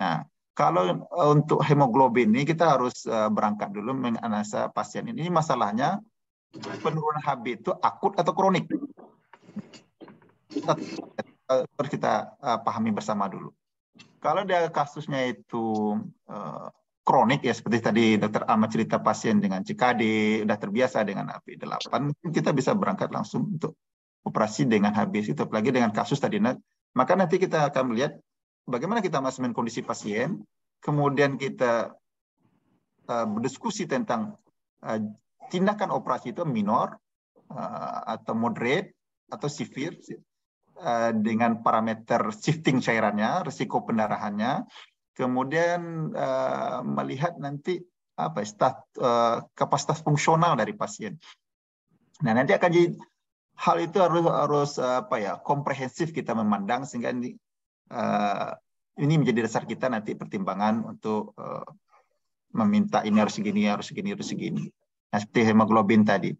Nah, kalau untuk hemoglobin ini kita harus berangkat dulu menganalisa pasien ini masalahnya penurunan HB itu akut atau kronik. Harus kita pahami bersama dulu. Kalau dia kasusnya itu kronik ya seperti tadi Dr. Ahmad cerita pasien dengan CKD udah terbiasa dengan HB8, kita bisa berangkat langsung untuk operasi dengan HB itu, apalagi dengan kasus tadi. Maka nanti kita akan melihat bagaimana kita manajemen kondisi pasien, kemudian kita berdiskusi tentang tindakan operasi itu minor atau moderate atau severe dengan parameter shifting cairannya, risiko pendarahannya, kemudian melihat nanti kapasitas fungsional dari pasien. Nah, nanti akan jadi hal itu harus komprehensif kita memandang sehingga ini menjadi dasar kita nanti pertimbangan untuk meminta ini harus segini, harus segini, harus segini. Nah, seperti hemoglobin tadi.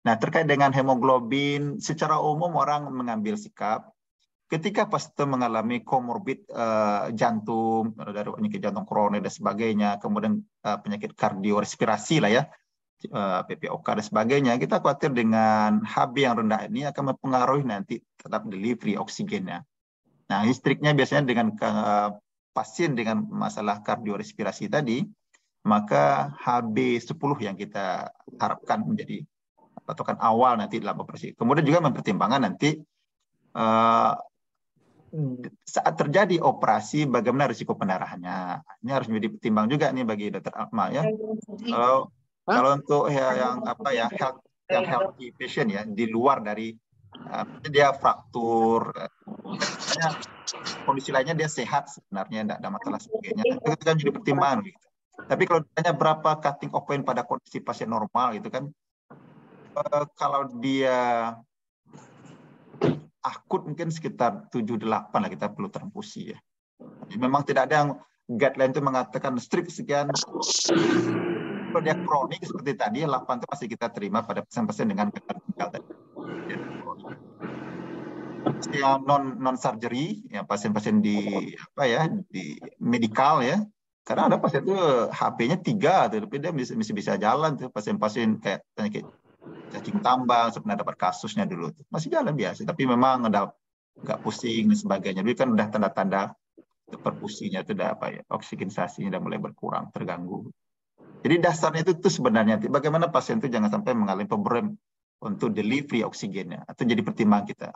Nah, terkait dengan hemoglobin, secara umum orang mengambil sikap ketika pasien mengalami komorbid jantung, dari penyakit jantung kronis dan sebagainya, kemudian penyakit kardiorespirasi lah ya, PPOK dan sebagainya, kita khawatir dengan HB yang rendah ini akan mempengaruhi nanti tetap delivery oksigennya. Nah, histriknya biasanya dengan pasien dengan masalah kardiorespirasi tadi, maka HB10 yang kita harapkan menjadi patokan awal nanti dalam operasi. Kemudian juga mempertimbangkan nanti saat terjadi operasi bagaimana risiko pendarahannya. Ini harus menjadi pertimbang juga nih bagi Dr. Akmal ya. Kalau untuk yang healthy patient ya, di luar dari dia fraktur, kondisi lainnya dia sehat sebenarnya, tidak ada masalah sebagainya. Itu kan jadi pertimbangan gitu. Tapi kalau ditanya berapa cutting off point pada kondisi pasien normal gitu kan, kalau dia akut mungkin sekitar 7-8 lah kita perlu transfusi ya. Jadi memang tidak ada yang guideline itu mengatakan strict sekian. Kalau dia kronik seperti tadi 8 itu masih kita terima pada pasien-pasien dengan gejala ginjal tadi. Yang non surgery ya, pasien-pasien di medikal ya. Karena ada pasien itu HP-nya 3, tapi dia bisa jalan tuh, pasien-pasien kayak penyakit cacing tambang, sebenarnya dapat kasusnya dulu tuh. Masih jalan biasa, tapi memang udah nggak pusing dan sebagainya. Jadi kan udah tanda-tanda perfusinya itu udah oksigenisasinya udah mulai berkurang, terganggu. Jadi dasarnya itu sebenarnya bagaimana pasien itu jangan sampai mengalami problem untuk delivery oksigennya, atau jadi pertimbangan kita.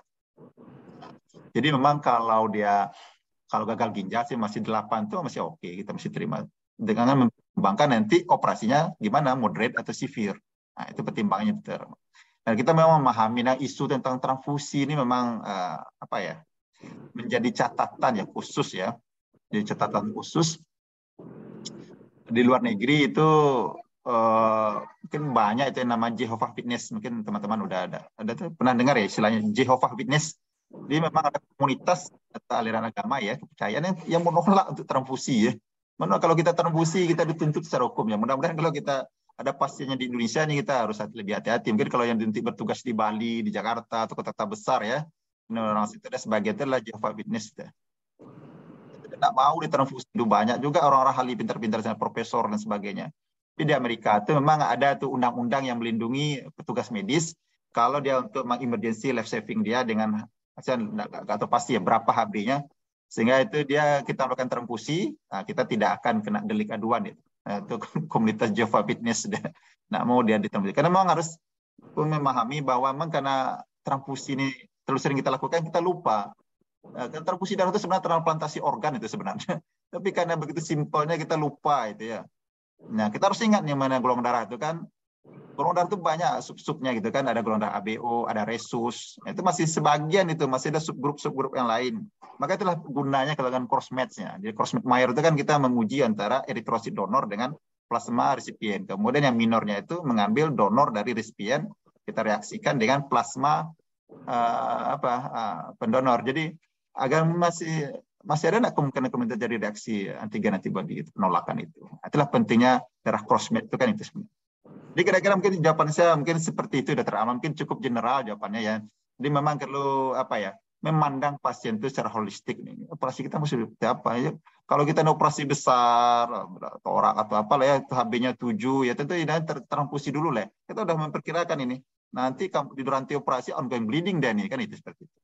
Jadi memang kalau gagal ginjal sih masih 8 itu masih oke, kita masih terima. Dengan mempertimbangkan nanti operasinya gimana, moderate atau severe. Nah, itu pertimbangannya. Nah, kita memang memahami isu tentang transfusi ini memang menjadi catatan ya khusus ya. Jadi catatan khusus di luar negeri itu mungkin banyak itu yang nama Jehovah Witness, mungkin teman-teman udah ada tuh pernah dengar ya istilahnya Jehovah Witness. Jadi memang ada komunitas atau aliran agama ya, kepercayaan yang menolak untuk transfusi ya. Mana kalau kita transfusi kita dituntut secara hukum ya. Mudah-mudahan kalau kita ada pasiennya di Indonesia ini kita harus lebih hati-hati. Mungkin kalau yang bertugas di Bali, di Jakarta atau kota-kota besar ya, orang situ ada sebagian itu adalah Jehovah Witness. Tidak mau ditransfusi. Itu banyak juga orang-orang ahli pintar-pintar, profesor dan sebagainya. Tapi di Amerika itu memang ada tuh undang-undang yang melindungi petugas medis kalau dia untuk emergency life saving dia dengan nggak tahu pasti ya berapa HB-nya, sehingga itu kita lakukan transfusi, nah, kita tidak akan kena delik aduan itu. Nah, itu komunitas Jehovah Witness nggak mau dia ditransfusi karena memang harus pun memahami bahwa memang karena transfusi ini terlalu sering kita lakukan, kita lupa. Transfusi darah itu sebenarnya transplantasi organ itu sebenarnya. Tapi karena begitu simpelnya kita lupa itu ya. Nah, kita harus ingat nih mana golongan darah itu kan. Golongan darah itu banyak sub-subnya gitu kan. Ada golongan darah ABO, ada resus. Itu masih sebagian itu, masih ada subgrup-subgrup yang lain. Maka itulah gunanya kalau dengan cross-match-nya. Jadi cross-match itu kan kita menguji antara eritrosit donor dengan plasma resipien. Kemudian yang minornya itu mengambil donor dari resipien, kita reaksikan dengan plasma pendonor. Jadi agar masih ada nggak kemungkinan terjadi reaksi antigen antibody itu, penolakan itu. Itulah pentingnya darah cross-match itu kan itu sebenarnya. Jadi kira-kira mungkin jawaban saya mungkin seperti itu, Dr. Alma, mungkin cukup general jawabannya ya. Jadi memang perlu memandang pasien itu secara holistik nih. Operasi kita mesti seperti apa ya? Kalau kita operasi besar, torak atau apalah ya, HB-nya 7 ya tentu ini transfusi dulu lah. Kita udah memperkirakan ini. Nanti di durante operasi ongoing bleeding dan ini kan itu seperti itu.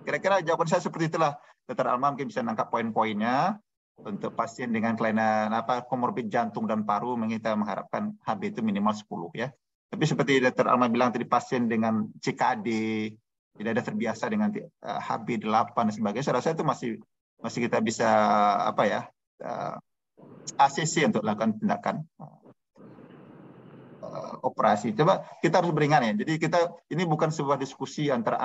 Kira-kira jawaban saya seperti itulah. Dr. Alma mungkin bisa nangkap poin-poinnya. Untuk pasien dengan kelainan komorbid jantung dan paru, kita mengharapkan HB itu minimal 10 ya. Tapi seperti Dr. Alma bilang tadi, pasien dengan CKD tidak ada terbiasa dengan HB 8 dan sebagainya, saya rasa itu masih kita bisa ACC untuk melakukan tindakan operasi. Coba kita harus beringat ya. Jadi ini bukan sebuah diskusi antara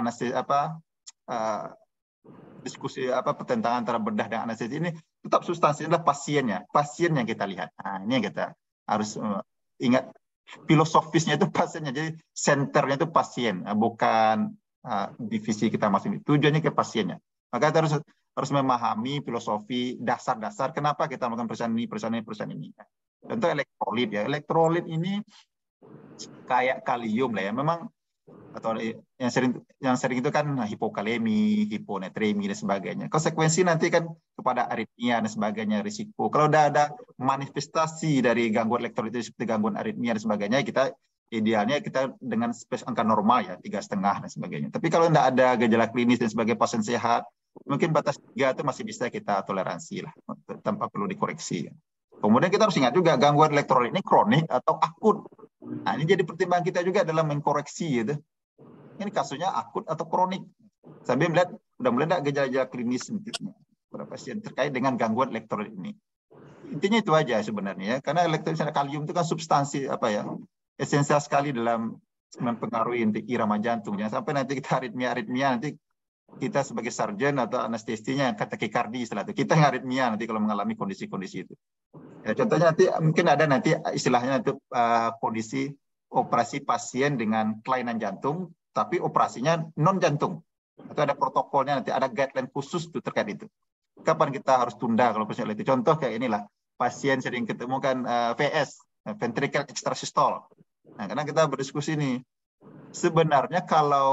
diskusi pertentangan antara bedah dan anestesi. Ini tetap substansinya adalah pasien yang kita lihat. Nah, ini yang kita harus ingat, filosofisnya itu pasiennya. Jadi senternya itu pasien, bukan divisi kita masing-masing. Tujuannya ke pasiennya. Maka kita harus memahami filosofi dasar-dasar kenapa kita melakukan perusahaan ini. Contoh elektrolit ya. Elektrolit ini kayak kalium lah ya. Memang atau yang sering itu kan hipokalemi, hiponatremi dan sebagainya. Konsekuensi nanti kan kepada aritmia dan sebagainya, risiko. Kalau ada manifestasi dari gangguan elektrolit seperti gangguan aritmia dan sebagainya, idealnya kita dengan space angka normal ya 3,5 dan sebagainya. Tapi kalau tidak ada gejala klinis dan sebagai pasien sehat, mungkin batas 3 itu masih bisa kita toleransi lah tanpa perlu dikoreksi. Kemudian kita harus ingat juga gangguan elektrolit ini kronik atau akut. Nah, ini jadi pertimbangan kita juga dalam mengkoreksi gitu. Ini kasusnya akut atau kronik. Sambil melihat udah mulai ada gejala-gejala klinis pada pasien terkait dengan gangguan elektrolit ini. Intinya itu aja sebenarnya ya. Karena elektrolit kalium itu kan substansi esensial sekali dalam mempengaruhi irama jantung. Jangan sampai nanti kita aritmia nanti kita sebagai sarjan atau anestesinya takikardi setelah itu. Kita yang aritmia nanti kalau mengalami kondisi-kondisi itu. Ya, contohnya mungkin ada istilahnya untuk kondisi operasi pasien dengan kelainan jantung, tapi operasinya non jantung. Atau ada protokolnya nanti, ada guideline khusus tuh terkait itu. Kapan kita harus tunda kalau pasien itu? Contoh kayak inilah, pasien sering ketemukan VS, ventricle extrasystole. Nah, karena kita berdiskusi nih, sebenarnya kalau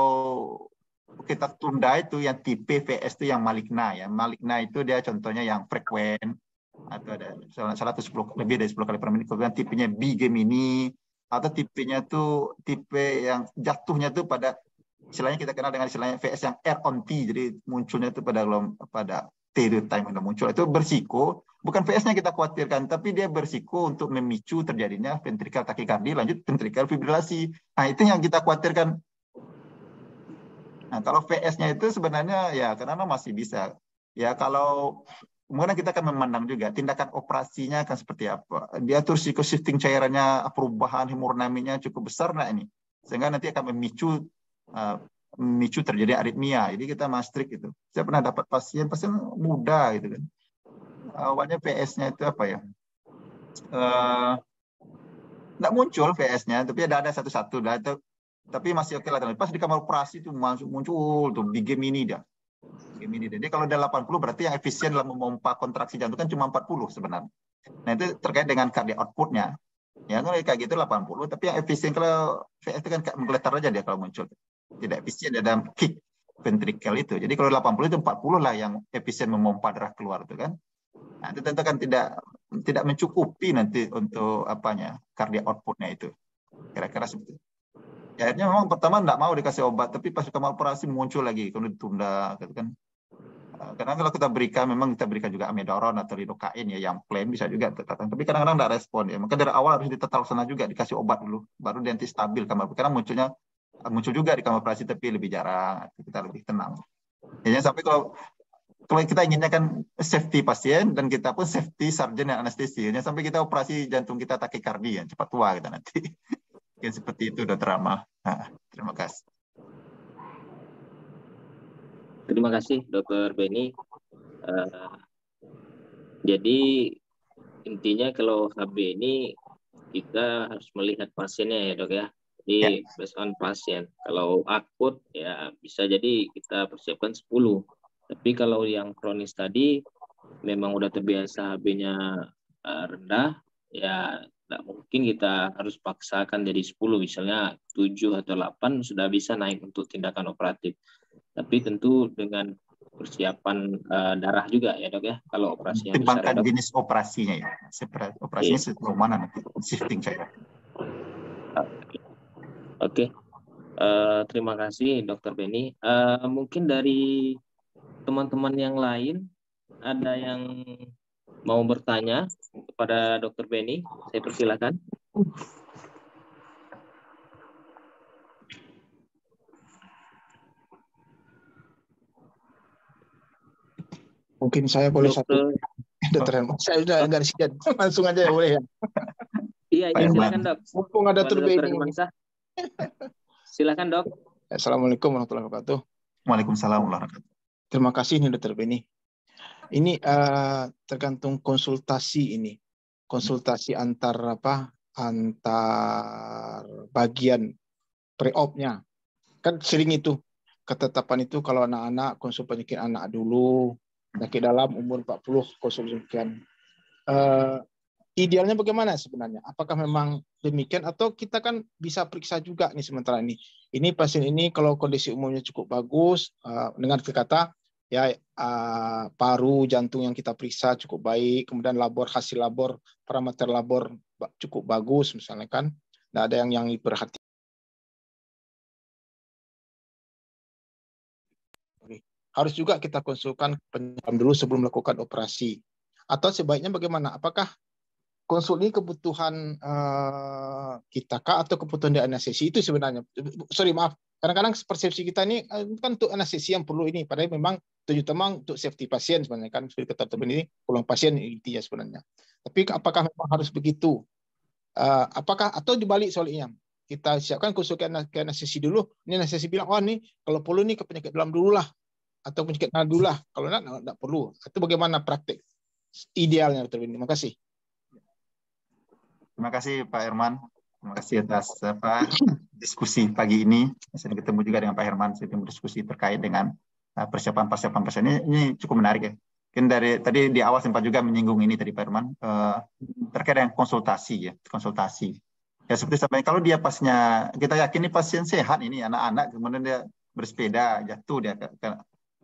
kita tunda itu yang tipe VS itu yang maligna ya. Maligna itu dia contohnya yang frekuen atau ada 110 lebih dari 10 kali per menit. Kemudian tipenya B Gemini atau tipenya itu tipe yang jatuhnya itu pada istilahnya kita kenal dengan istilahnya VS yang R on T. Jadi munculnya itu pada T time yang muncul. Itu bersiko, bukan VS-nya kita khawatirkan, tapi dia bersiko untuk memicu terjadinya ventricle takikardi lanjut ventricle fibrilasi. Nah, itu yang kita khawatirkan. Nah, kalau VS-nya itu sebenarnya ya karena masih bisa. Ya kalau kemudian kita akan memandang juga tindakan operasinya akan seperti apa. Dia tuh risiko shifting cairannya, perubahan hemodinamiknya cukup besar ini. Sehingga nanti akan memicu terjadi aritmia. Jadi kita mastrik itu. Saya pernah dapat pasien muda gitu kan. Awalnya VS-nya itu apa ya? Nggak muncul VS-nya, tapi ada satu-satu lah itu. Tapi masih oke lah. Pas di kamar operasi itu muncul tuh di Gemini dia. Jadi kalau ada 80 berarti yang efisien dalam memompa kontraksi jantung kan cuma 40 sebenarnya. Nah, itu terkait dengan cardiac output-nya. Ya kan kayak gitu 80, tapi yang efisien kalau VS itu kan menggeletar aja dia kalau muncul. Tidak efisien dalam kick ventricle itu. Jadi kalau 80 itu 40 lah yang efisien memompa darah keluar itu kan. Nah, itu tentu kan tidak mencukupi nanti untuk cardiac output-nya itu. Kira-kira seperti itu. Ya, akhirnya memang pertama nggak mau dikasih obat, tapi pas kamar operasi muncul lagi, kemudian ditunda, gitu kan. Karena kalau kita berikan, memang kita berikan juga amiodaron atau lidocain ya, yang plain bisa juga tetap. Tapi kadang-kadang tidak respon ya. Maka dari awal harus ditata laksana juga, dikasih obat dulu, baru dia nanti stabil kamar. Karena muncul juga di kamar operasi tapi lebih jarang, kita lebih tenang. Ya, sampai kalau kita inginnya kan safety pasien dan kita pun safety sarjan dan anestesi. Ya, sampai kita operasi jantung kita takikardi ya, cepat tua kita nanti. Ya, seperti itu Dr. Rama. Nah, terima kasih. Terima kasih Dr. Beni. Jadi intinya kalau HB ini kita harus melihat pasiennya ya dok ya. Jadi based on pasien. Kalau akut ya bisa jadi kita persiapkan 10. Tapi kalau yang kronis tadi memang udah terbiasa HB-nya rendah, ya tidak mungkin kita harus paksakan jadi 10, misalnya 7 atau 8 sudah bisa naik untuk tindakan operatif. Tapi tentu dengan persiapan darah juga ya dok ya, kalau operasinya besar ya dok. Jenis operasinya ya, operasinya sejauh mana nanti shifting saya. Oke. Terima kasih Dr. Beni. Mungkin dari teman-teman yang lain ada yang mau bertanya kepada Dr. Beni, saya persilakan. Mungkin saya boleh satu. Dokter, saya sudah nggak siap, langsung aja boleh ya. Iya, silakan dok. Mumpung ada Dr. Beni. Silakan dok. Assalamualaikum warahmatullahi wabarakatuh. Waalaikumsalam warahmatullahi wabarakatuh. Terima kasih nih Dr. Beni. Ini tergantung konsultasi ini. Konsultasi antar bagian pre-op-nya. Kan sering itu ketetapan itu kalau anak-anak konsul penyakit anak dulu, penyakit dalam umur 40 konsul sekian. Idealnya bagaimana sebenarnya? Apakah memang demikian atau kita kan bisa periksa juga nih sementara ini. Ini pasien ini kalau kondisi umumnya cukup bagus, dengan kata ya paru, jantung yang kita periksa cukup baik, kemudian hasil labor, parameter labor cukup bagus misalnya kan. Tidak ada yang diperhatikan. Harus juga kita konsulkan penyakit dulu sebelum melakukan operasi. Atau sebaiknya bagaimana? Apakah konsul ini kebutuhan kita kah atau kebutuhan di anestesi itu sebenarnya? Sorry, maaf. Kadang-kadang persepsi kita ini kan untuk anestesi yang perlu ini. Padahal memang tujuan utama untuk safety pasien sebenarnya kan. Seperti kata ini, pulang pasien intinya sebenarnya. Tapi apakah memang harus begitu? Apakah atau dibalik soalnya? Kita siapkan konsul ke anestesi dulu. Ini anestesi bilang, oh nih kalau perlu nih ke penyakit dalam dulu lah. Atau penyakit dulu lah. Kalau tidak perlu. Itu bagaimana praktik idealnya? Terima kasih. Terima kasih Pak Herman. Terima kasih atas diskusi pagi ini. Saya ketemu juga dengan Pak Herman, saya berdiskusi terkait dengan persiapan pasien. Ini cukup menarik ya. Mungkin dari tadi di awal sempat juga menyinggung ini tadi Pak Herman terkait dengan konsultasi ya, konsultasi. Ya seperti sampai kalau dia pasnya kita yakin ini pasien sehat ini anak-anak, kemudian dia bersepeda jatuh, dia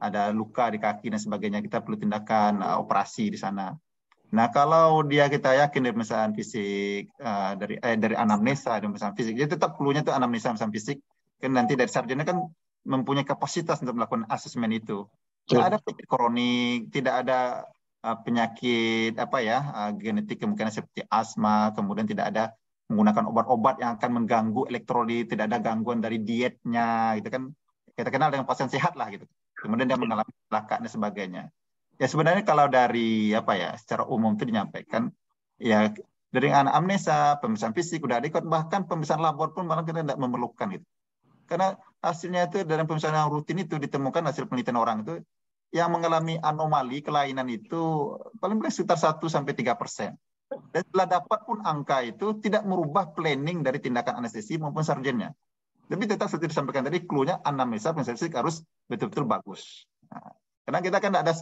ada luka di kaki dan sebagainya, kita perlu tindakan operasi di sana. Nah, kalau kita yakin dari pemeriksaan fisik, dari anamnesa, dari pemeriksaan fisik, jadi tetap perlunya itu anamnesa, pemeriksaan fisik, kan nanti dari sarjana kan mempunyai kapasitas untuk melakukan asesmen itu. Tidak ada penyakit kronik, tidak ada penyakit genetik kemungkinan seperti asma, kemudian tidak ada menggunakan obat-obat yang akan mengganggu elektrolit, tidak ada gangguan dari dietnya, gitu kan. Kita kenal dengan pasien sehat lah gitu. Kemudian dia mengalami kecelakaan dan sebagainya. Ya sebenarnya kalau dari secara umum itu dinyampaikan ya dari anamnesa, pemeriksaan fisik udah ada ikut, bahkan pemeriksaan labor pun malah kita tidak memerlukan itu. Karena hasilnya itu dalam pemeriksaan yang rutin itu ditemukan hasil penelitian orang itu yang mengalami anomali kelainan itu paling sekitar 1-3%. Dan setelah dapat pun angka itu tidak merubah planning dari tindakan anestesi maupun sarjennya. Tapi tetap seperti disampaikan tadi, clue-nya anamnesa pemeriksaan fisik harus betul-betul bagus. Nah, karena kita kan tidak ada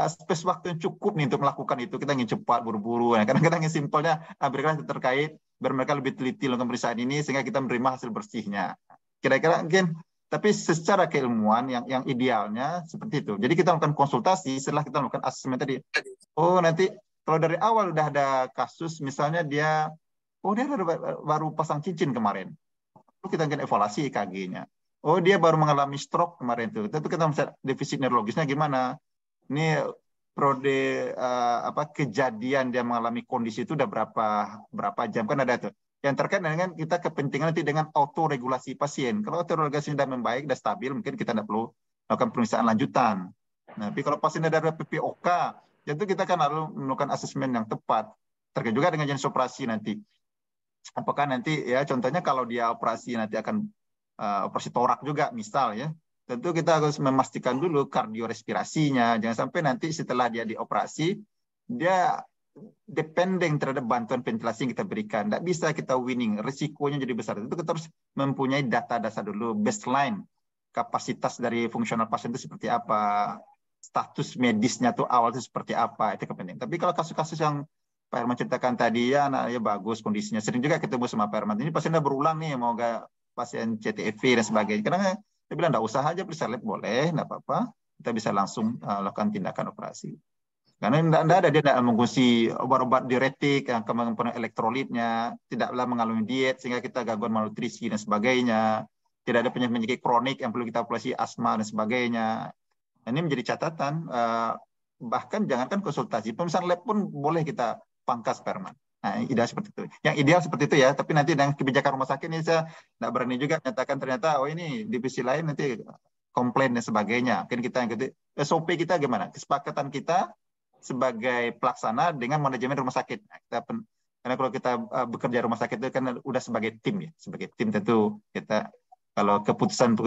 space waktu yang cukup nih untuk melakukan itu. Kita ingin cepat, buru-buru. Nah, kadang-kadang yang simpelnya berikan terkait, biar mereka lebih teliti dalam pemeriksaan ini, sehingga kita menerima hasil bersihnya. Kira-kira mungkin, tapi secara keilmuan yang idealnya seperti itu. Jadi kita melakukan konsultasi, setelah kita melakukan asesmen tadi. Oh, nanti kalau dari awal udah ada kasus, misalnya dia baru pasang cincin kemarin. Lalu kita akan evaluasi EKG-nya. Oh, dia baru mengalami stroke kemarin itu. Tentu kita bisa defisit neurologisnya gimana. ini prode kejadian dia mengalami kondisi itu udah berapa jam, kan ada tuh. Yang terkait dengan kita kepentingan nanti dengan autoregulasi pasien. Kalau autoregulasi sudah membaik, sudah stabil, mungkin kita tidak perlu melakukan pemeriksaan lanjutan. Nah, tapi kalau pasien ada PPOK, tentu kita kan harus melakukan asesmen yang tepat. Terkait juga dengan jenis operasi nanti. Apakah nanti ya contohnya kalau dia operasi nanti akan operasi torak juga misal ya, tentu kita harus memastikan dulu kardiorespirasinya. Jangan sampai nanti setelah dia dioperasi, dia depending terhadap bantuan ventilasi yang kita berikan. Tidak bisa kita winning, risikonya jadi besar. Itu kita harus mempunyai data dasar dulu, baseline, kapasitas dari fungsional pasien itu seperti apa, status medisnya tuh awal itu seperti apa, itu kepenting. Tapi kalau kasus-kasus yang Pak Herman ceritakan tadi, ya anaknya bagus kondisinya, sering juga ketemu sama Pak Herman, ini pasien udah berulang nih, mau nggak pasien CTEV dan sebagainya. Karena dia bilang, nggak usah aja periksa lab, boleh, nggak apa-apa, kita bisa langsung lakukan tindakan operasi. Karena tidak ada, dia tidak mengungsi obat-obat diuretik yang komponen elektrolitnya, tidaklah mengalami diet sehingga kita gangguan malnutrisi dan sebagainya, tidak ada penyakit kronik yang perlu kita operasi, asma dan sebagainya. Ini menjadi catatan, bahkan jangankan konsultasi, pemeriksaan lab pun boleh kita pangkas, Pak Herman. Nah, ideal seperti itu. Yang ideal seperti itu ya, tapi nanti dengan kebijakan rumah sakit ini saya tidak berani juga menyatakan ternyata, oh ini divisi lain nanti komplain dan sebagainya. Mungkin kita yang SOP kita gimana? Kesepakatan kita sebagai pelaksana dengan manajemen rumah sakit. Nah, karena kalau kita bekerja rumah sakit itu kan udah sebagai tim ya, sebagai tim tentu kita kalau keputusan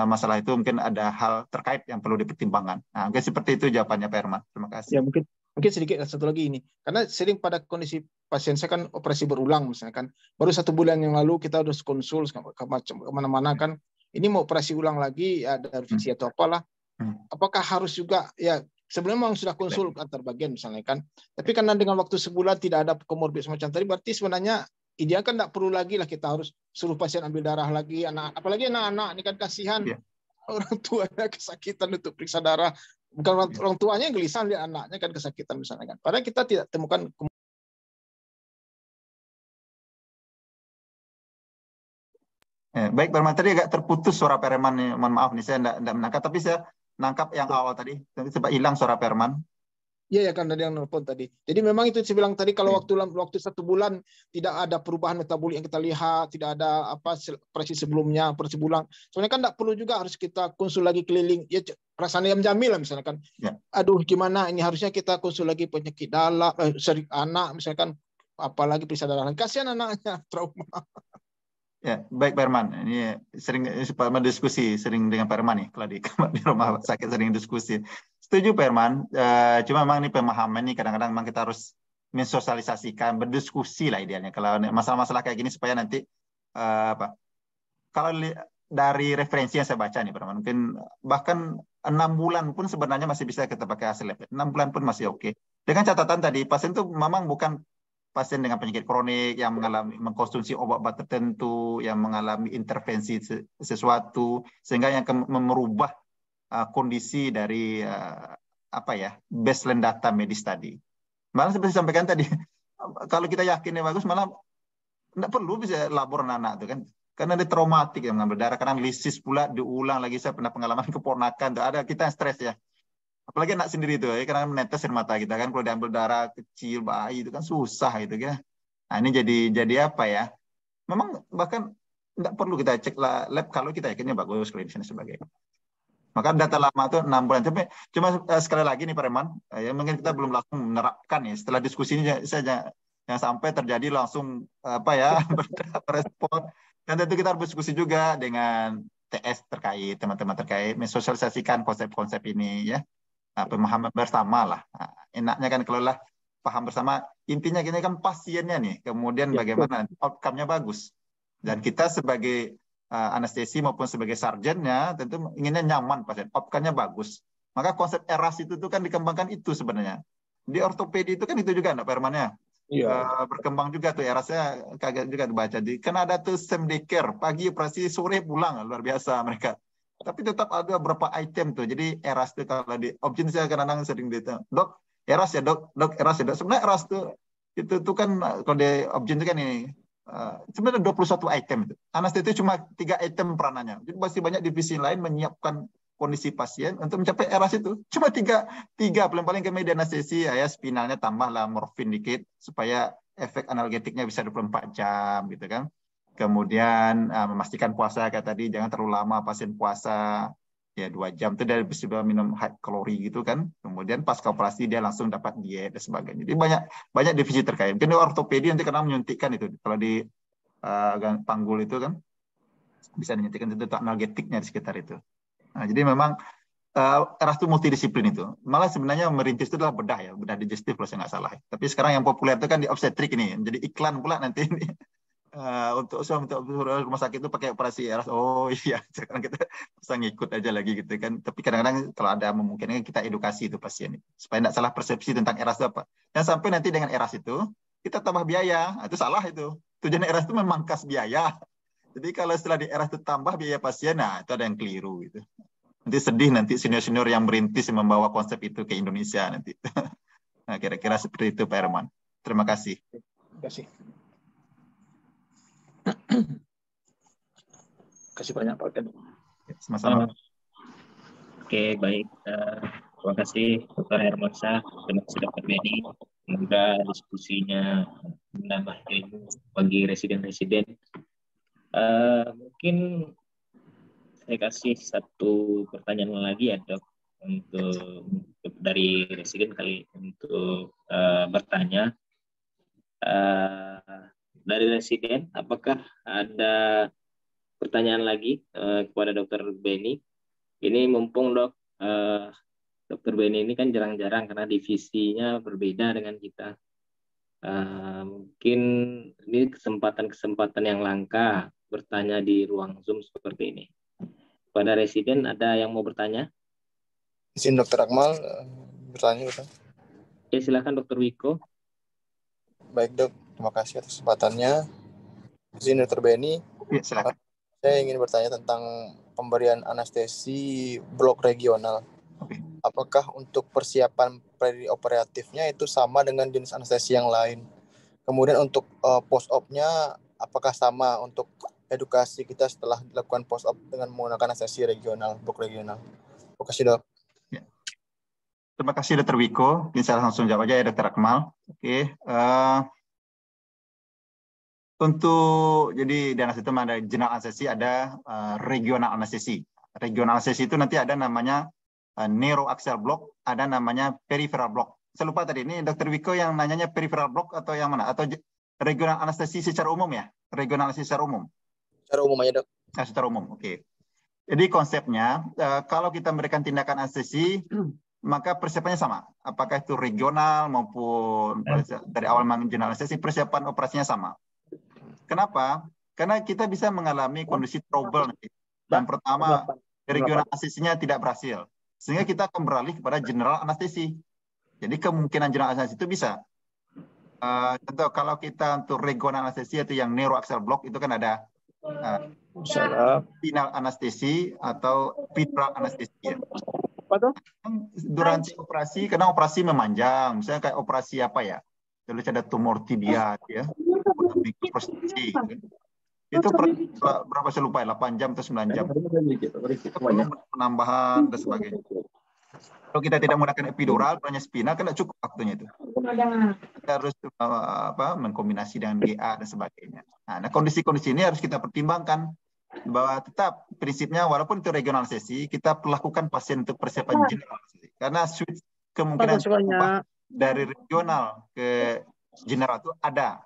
masalah itu mungkin ada hal terkait yang perlu dipertimbangkan. Nah, mungkin seperti itu jawabannya Pak Herman. Terima kasih. Ya mungkin sedikit satu lagi ini, karena sering pada kondisi pasien saya kan operasi berulang misalnya kan, baru 1 bulan yang lalu kita udah konsul kemana-mana kan, ini mau operasi ulang lagi, ada revisi atau apalah, apakah harus juga ya sebelumnya memang sudah konsul antar bagian misalnya kan, tapi karena dengan waktu sebulan tidak ada komorbid semacam tadi, berarti sebenarnya ideal kan tidak perlu lagi lah kita harus suruh pasien ambil darah lagi, apalagi anak-anak ini kan kasihan, orang tuanya kesakitan untuk periksa darah, bukan orang tuanya yang gelisah lihat anaknya kan kesakitan misalnya kan, padahal kita tidak temukan. Baik, Pak Herman, tadi agak terputus suara Pak Herman nih, mohon maaf nih saya tidak menangkap, tapi saya nangkap yang awal tadi, sempat hilang suara Pak Herman. Iya ya kan ada yang nelpon tadi. Jadi memang itu saya bilang tadi kalau waktu 1 bulan tidak ada perubahan metabolik yang kita lihat, tidak ada operasi sebelumnya, operasi bulan. Soalnya kan tidak perlu juga harus kita konsul lagi keliling. Ya perasaan yang jamil lah misalnya kan. Ya. Aduh gimana ini harusnya kita konsul lagi penyakit dalam, anak misalkan apalagi periksa darah. Kasihan anaknya trauma. Ya, baik Pak Herman. Ini sering diskusi sering dengan Pak Herman nih kalau di rumah sakit sering diskusi. Setuju Pak Herman. Cuma memang ini pemahaman nih kadang-kadang memang kita harus mensosialisasikan, berdiskusi lah idealnya kalau masalah-masalah kayak gini supaya nanti kalau dari referensi yang saya baca nih Pak Herman, mungkin bahkan 6 bulan pun sebenarnya masih bisa kita pakai hasil lab. 6 bulan pun masih oke. Dengan catatan tadi pasien itu memang bukan pasien dengan penyakit kronik yang mengalami mengkonsumsi obat-obat tertentu, yang mengalami intervensi sesuatu sehingga yang merubah kondisi dari baseline data medis tadi. Malah seperti disampaikan tadi, kalau kita yakinnya bagus, malah tidak perlu bisa labor anak itu kan, karena ada traumatik yang mengambil darah, karena lisis pula diulang lagi. Saya pernah pengalaman keponakan, ada kita yang stres ya. Apalagi anak sendiri itu, ya, karena menetes air mata kita kan, kalau diambil darah kecil bayi itu kan susah gitu kan. Nah ini jadi apa ya? Memang bahkan tidak perlu kita cek lab kalau kita yakinnya bagus klinisnya sebagainya. Maka data lama itu 6 bulan. Cuma sekali lagi nih Pak Herman, ya mungkin kita belum langsung menerapkan ya. Setelah diskusi ini saya jangan sampai terjadi langsung respon. Dan tentu kita harus diskusi juga dengan TS terkait, teman-teman terkait, mensosialisasikan konsep-konsep ini ya. Pemahaman bersama lah. Nah, enaknya kan kalau lah paham bersama, intinya gini kan pasiennya nih, kemudian bagaimana outcome-nya bagus. Dan kita sebagai anestesi maupun sebagai sarjennya tentu inginnya nyaman pasien, outcome-nya bagus. Maka konsep ERAS itu kan dikembangkan itu sebenarnya. Di ortopedi itu kan itu juga Pak Herman ya. Berkembang juga tuh ERAS-nya, kaget juga dibaca. Kan ada tuh SEMDCare, pagi operasi, sore pulang, luar biasa mereka. Tapi tetap ada beberapa item tuh. Jadi ERAS tuh kalau di Obgyn saya kadang-kadang sering ditanya, dok ERAS ya dok ERAS ya dok. Sebenarnya ERAS tuh itu kan kalau di Obgyn itu kan ini sebenarnya 21 item itu. Anestesi cuma 3 item peranannya. Jadi masih banyak divisi lain menyiapkan kondisi pasien untuk mencapai eras itu. Cuma tiga paling-paling ke media anestesi, ya spinalnya tambahlah morfin dikit supaya efek analgetiknya bisa 24 jam gitu kan. Kemudian memastikan puasa kayak tadi, jangan terlalu lama pasien puasa, ya 2 jam itu dia bisa minum high kalori gitu kan. Kemudian pasca operasi dia langsung dapat diet dan sebagainya. Jadi banyak divisi terkait. Mungkin ortopedi nanti karena menyuntikkan itu kalau di panggul itu kan bisa menyuntikkan itu analgetiknya di sekitar itu. Nah, jadi memang eras itu multidisiplin itu. Malah sebenarnya merintis itu adalah bedah digestif kalau saya nggak salah. Tapi sekarang yang populer itu kan di obstetrik ini. Jadi iklan pula nanti ini. Untuk rumah sakit itu pakai operasi eras. Oh iya, sekarang kita bisa ngikut aja lagi gitu kan. Tapi kadang-kadang kalau ada memungkinkan kita edukasi itu pasien supaya tidak salah persepsi tentang eras itu apa. Dan sampai nanti dengan eras itu kita tambah biaya, itu salah itu. Tujuan eras itu memangkas biaya. Jadi kalau setelah di eras itu tambah biaya pasien, nah itu ada yang keliru gitu. Nanti sedih nanti senior-senior yang merintis yang membawa konsep itu ke Indonesia nanti. Nah kira-kira seperti itu Pak Herman. Terima kasih. Terima kasih. Kasih banyak Pak Ken. Sama-sama. Oke, baik. Terima kasih Dr. Hermansyah, terima kasih Dr. Benny. Semoga diskusinya menambah ilmu bagi residen-residen. Mungkin saya kasih satu pertanyaan lagi ya Dok, untuk dari residen kali untuk bertanya. Dari residen, apakah ada pertanyaan lagi kepada Dr. Benny? Ini mumpung Dok, Dr. Benny ini kan jarang-jarang karena divisinya berbeda dengan kita. Mungkin ini kesempatan yang langka bertanya di ruang Zoom seperti ini. Pada residen ada yang mau bertanya? Izin Dr. Akmal bertanya. Ya, silakan Dr. Wiko. Baik Dok, terima kasih atas kesempatannya. Izin Dr. Benny. Ya, silakan. Saya ingin bertanya tentang pemberian anestesi blok regional. Apakah untuk persiapan perioperatifnya itu sama dengan jenis anestesi yang lain? Kemudian untuk post-op-nya apakah sama untuk edukasi kita setelah dilakukan post-op dengan menggunakan anestesi regional, blok regional? Terima kasih Dok. Ya. Terima kasih Dr. Wiko. Mungkin saya langsung jawab aja ya Dr. Akmal. Oke. Untuk jadi di anestesi itu ada general anestesi, ada regional anestesi. Regional anestesi itu nanti ada namanya neuroaxial block, ada namanya peripheral block. Saya lupa tadi, ini Dr. Wiko yang nanyanya peripheral block atau yang mana? Atau regional anestesi secara umum ya? Regional anestesi secara umum? Secara umum aja Dok. Nah, secara umum, oke. Jadi konsepnya, kalau kita memberikan tindakan anestesi, maka persiapannya sama. Apakah itu regional maupun dari awal general anestesi, persiapan operasinya sama. Kenapa? Karena kita bisa mengalami kondisi trouble nanti. Yang pertama, regional anestesinya tidak berhasil. Sehingga kita akan beralih kepada general anestesi. Jadi kemungkinan general anestesi itu bisa. Contoh kalau kita untuk regional anestesi atau yang neuroaxial block itu kan ada spinal anestesi atau epidural anestesi. Ya. Durasi operasi, karena operasi memanjang, misalnya kayak operasi apa ya? Lalu ada tumor tibia, ya, prostasi. Itu berapa saya lupa, 8 jam atau 9 jam. Itu perlu penambahan dan sebagainya. Kalau kita tidak menggunakan epidural, hanya spinal, kan tidak cukup waktunya itu. Kita harus mengkombinasi dengan GA dan sebagainya. Nah, kondisi-kondisi ini harus kita pertimbangkan bahwa tetap prinsipnya walaupun itu regional anestesi, kita perlakukan pasien untuk persiapan general anestesi. Karena switch kemungkinan dari regional ke general itu ada.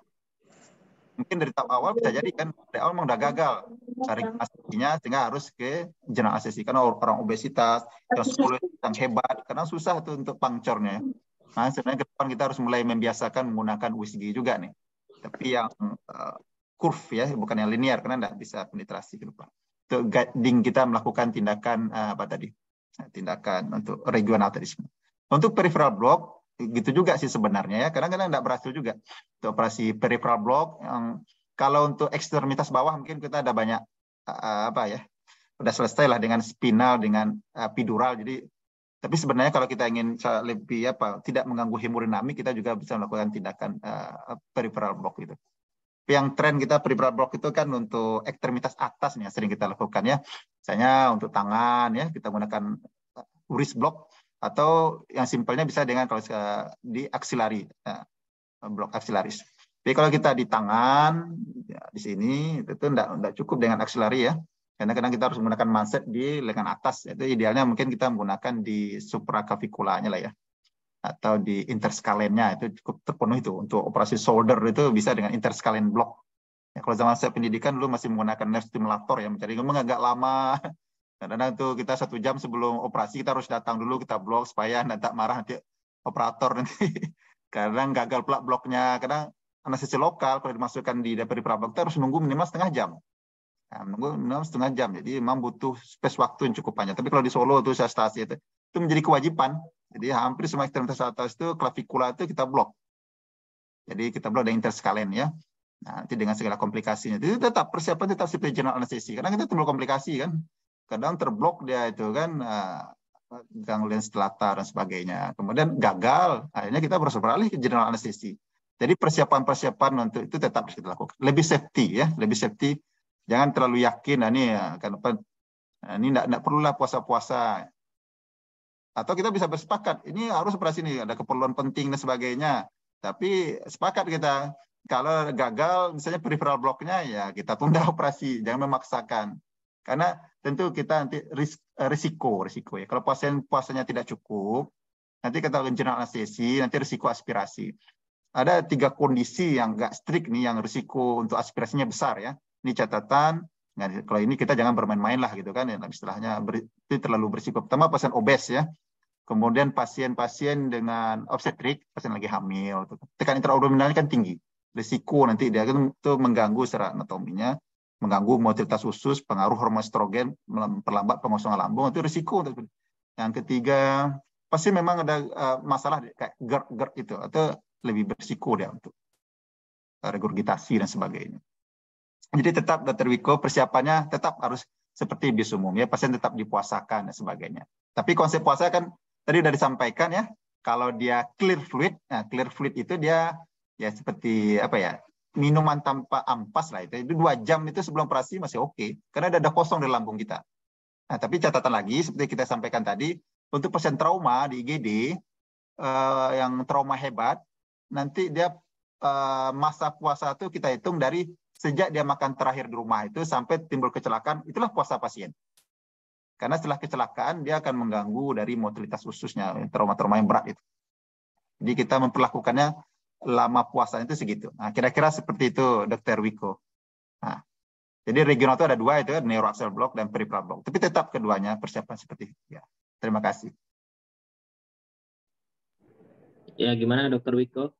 Mungkin dari tahap awal bisa jadi kan dari awal memang udah gagal cari anestesinya sehingga harus ke general anestesi karena orang obesitas yang sulit, yang hebat karena susah tuh untuk puncture-nya. Nah, sebenarnya ke depan kita harus mulai membiasakan menggunakan USG juga nih. Tapi yang curve ya, bukan yang linear karena tidak bisa penetrasi ke depan. Untuk guiding kita melakukan tindakan tindakan untuk regional tadi semua. Untuk peripheral block gitu juga sih sebenarnya ya, kadang-kadang tidak berhasil juga untuk operasi peripheral block. Yang kalau untuk ekstremitas bawah mungkin kita ada banyak udah selesai lah dengan spinal, dengan epidural. Jadi tapi sebenarnya kalau kita ingin lebih tidak mengganggu hemodinamik, kita juga bisa melakukan tindakan peripheral block gitu. Yang tren kita peripheral block itu kan untuk ekstremitas atas nih, sering kita lakukan ya. Misalnya untuk tangan ya kita gunakan wrist block, atau yang simpelnya bisa dengan kalau di aksilari, blok aksilaris. Tapi kalau kita di tangan ya, di sini itu enggak cukup dengan aksilari ya. Karena kadang kita harus menggunakan manset di lengan atas. Itu idealnya mungkin kita menggunakan di supraklavikulanya lah ya, atau di interscalennya, itu cukup terpenuh itu. Untuk operasi shoulder itu bisa dengan interscalen block. Ya, kalau zaman saya pendidikan dulu masih menggunakan nerve stimulator ya, mencari memang agak lama. Kadang-kadang tuh kita 1 jam sebelum operasi kita harus datang dulu, kita blok supaya tidak marah nanti operator nanti. Kadang gagal pula bloknya. Kadang anestesi lokal kalau dimasukkan di peripheral block kita harus nunggu minimal setengah jam. Nah, menunggu minimal setengah jam. Jadi memang butuh space waktu yang cukup panjang. Tapi kalau di Solo tuh saya stasi itu menjadi kewajiban. Jadi hampir semua ekstremitas atas itu klavikula itu kita blok. Jadi kita blok dengan interscalen ya. Nah, nanti dengan segala komplikasinya. Jadi tetap persiapan tetap seperti general anestesi. Karena kita timbul komplikasi kan. Kadang terblok dia itu kan ganglion stellata dan sebagainya. Kemudian gagal, akhirnya kita harus beralih ke general anestesi. Jadi persiapan-persiapan untuk itu tetap harus kita lakukan. Lebih safety ya, lebih safety. Jangan terlalu yakin, ini enggak perlulah puasa-puasa. Atau kita bisa bersepakat, ini harus operasi ini, ada keperluan penting dan sebagainya. Tapi sepakat kita, kalau gagal misalnya peripheral blocknya ya kita tunda operasi, jangan memaksakan. Karena tentu kita nanti risiko ya. Kalau puasanya tidak cukup, nanti kita lakukan general anestesi, nanti risiko aspirasi. Ada 3 kondisi yang nggak strict nih, yang risiko untuk aspirasinya besar ya. Ini catatan. Nah, kalau ini kita jangan bermain-main lah gitu kan. Ya, istilahnya itu terlalu berisiko. Pertama pasien obes ya. Kemudian pasien-pasien dengan obstetrik, pasien lagi hamil, tekan intraabdominalnya kan tinggi. Risiko nanti dia itu mengganggu secara anatominya, mengganggu motilitas usus, pengaruh hormon estrogen, memperlambat pengosongan lambung, itu risiko. Yang ketiga, pasti memang ada masalah kayak GERD itu, atau lebih berisiko dia untuk regurgitasi dan sebagainya. Jadi tetap Dr. Wiko persiapannya tetap harus seperti bis umum ya, pasien tetap dipuasakan dan sebagainya. Tapi konsep puasa kan tadi sudah disampaikan ya, kalau dia clear fluid, nah clear fluid itu dia ya seperti apa ya, minuman tanpa ampas lah itu 2 jam itu sebelum operasi masih oke, karena ada kosong di lambung kita. Nah, tapi catatan lagi seperti kita sampaikan tadi, untuk pasien trauma di IGD yang trauma hebat, nanti dia masa puasa itu kita hitung dari sejak dia makan terakhir di rumah itu sampai timbul kecelakaan, itulah puasa pasien. Karena setelah kecelakaan dia akan mengganggu dari motilitas ususnya, trauma-trauma yang berat itu. Jadi kita memperlakukannya lama puasa itu segitu. Nah, kira-kira seperti itu Dr. Wiko. Nah, jadi regional itu ada 2 itu, neuroaxial block dan peripheral block. Tapi tetap keduanya persiapan seperti itu. Ya. Terima kasih. Ya, gimana Dr. Wiko?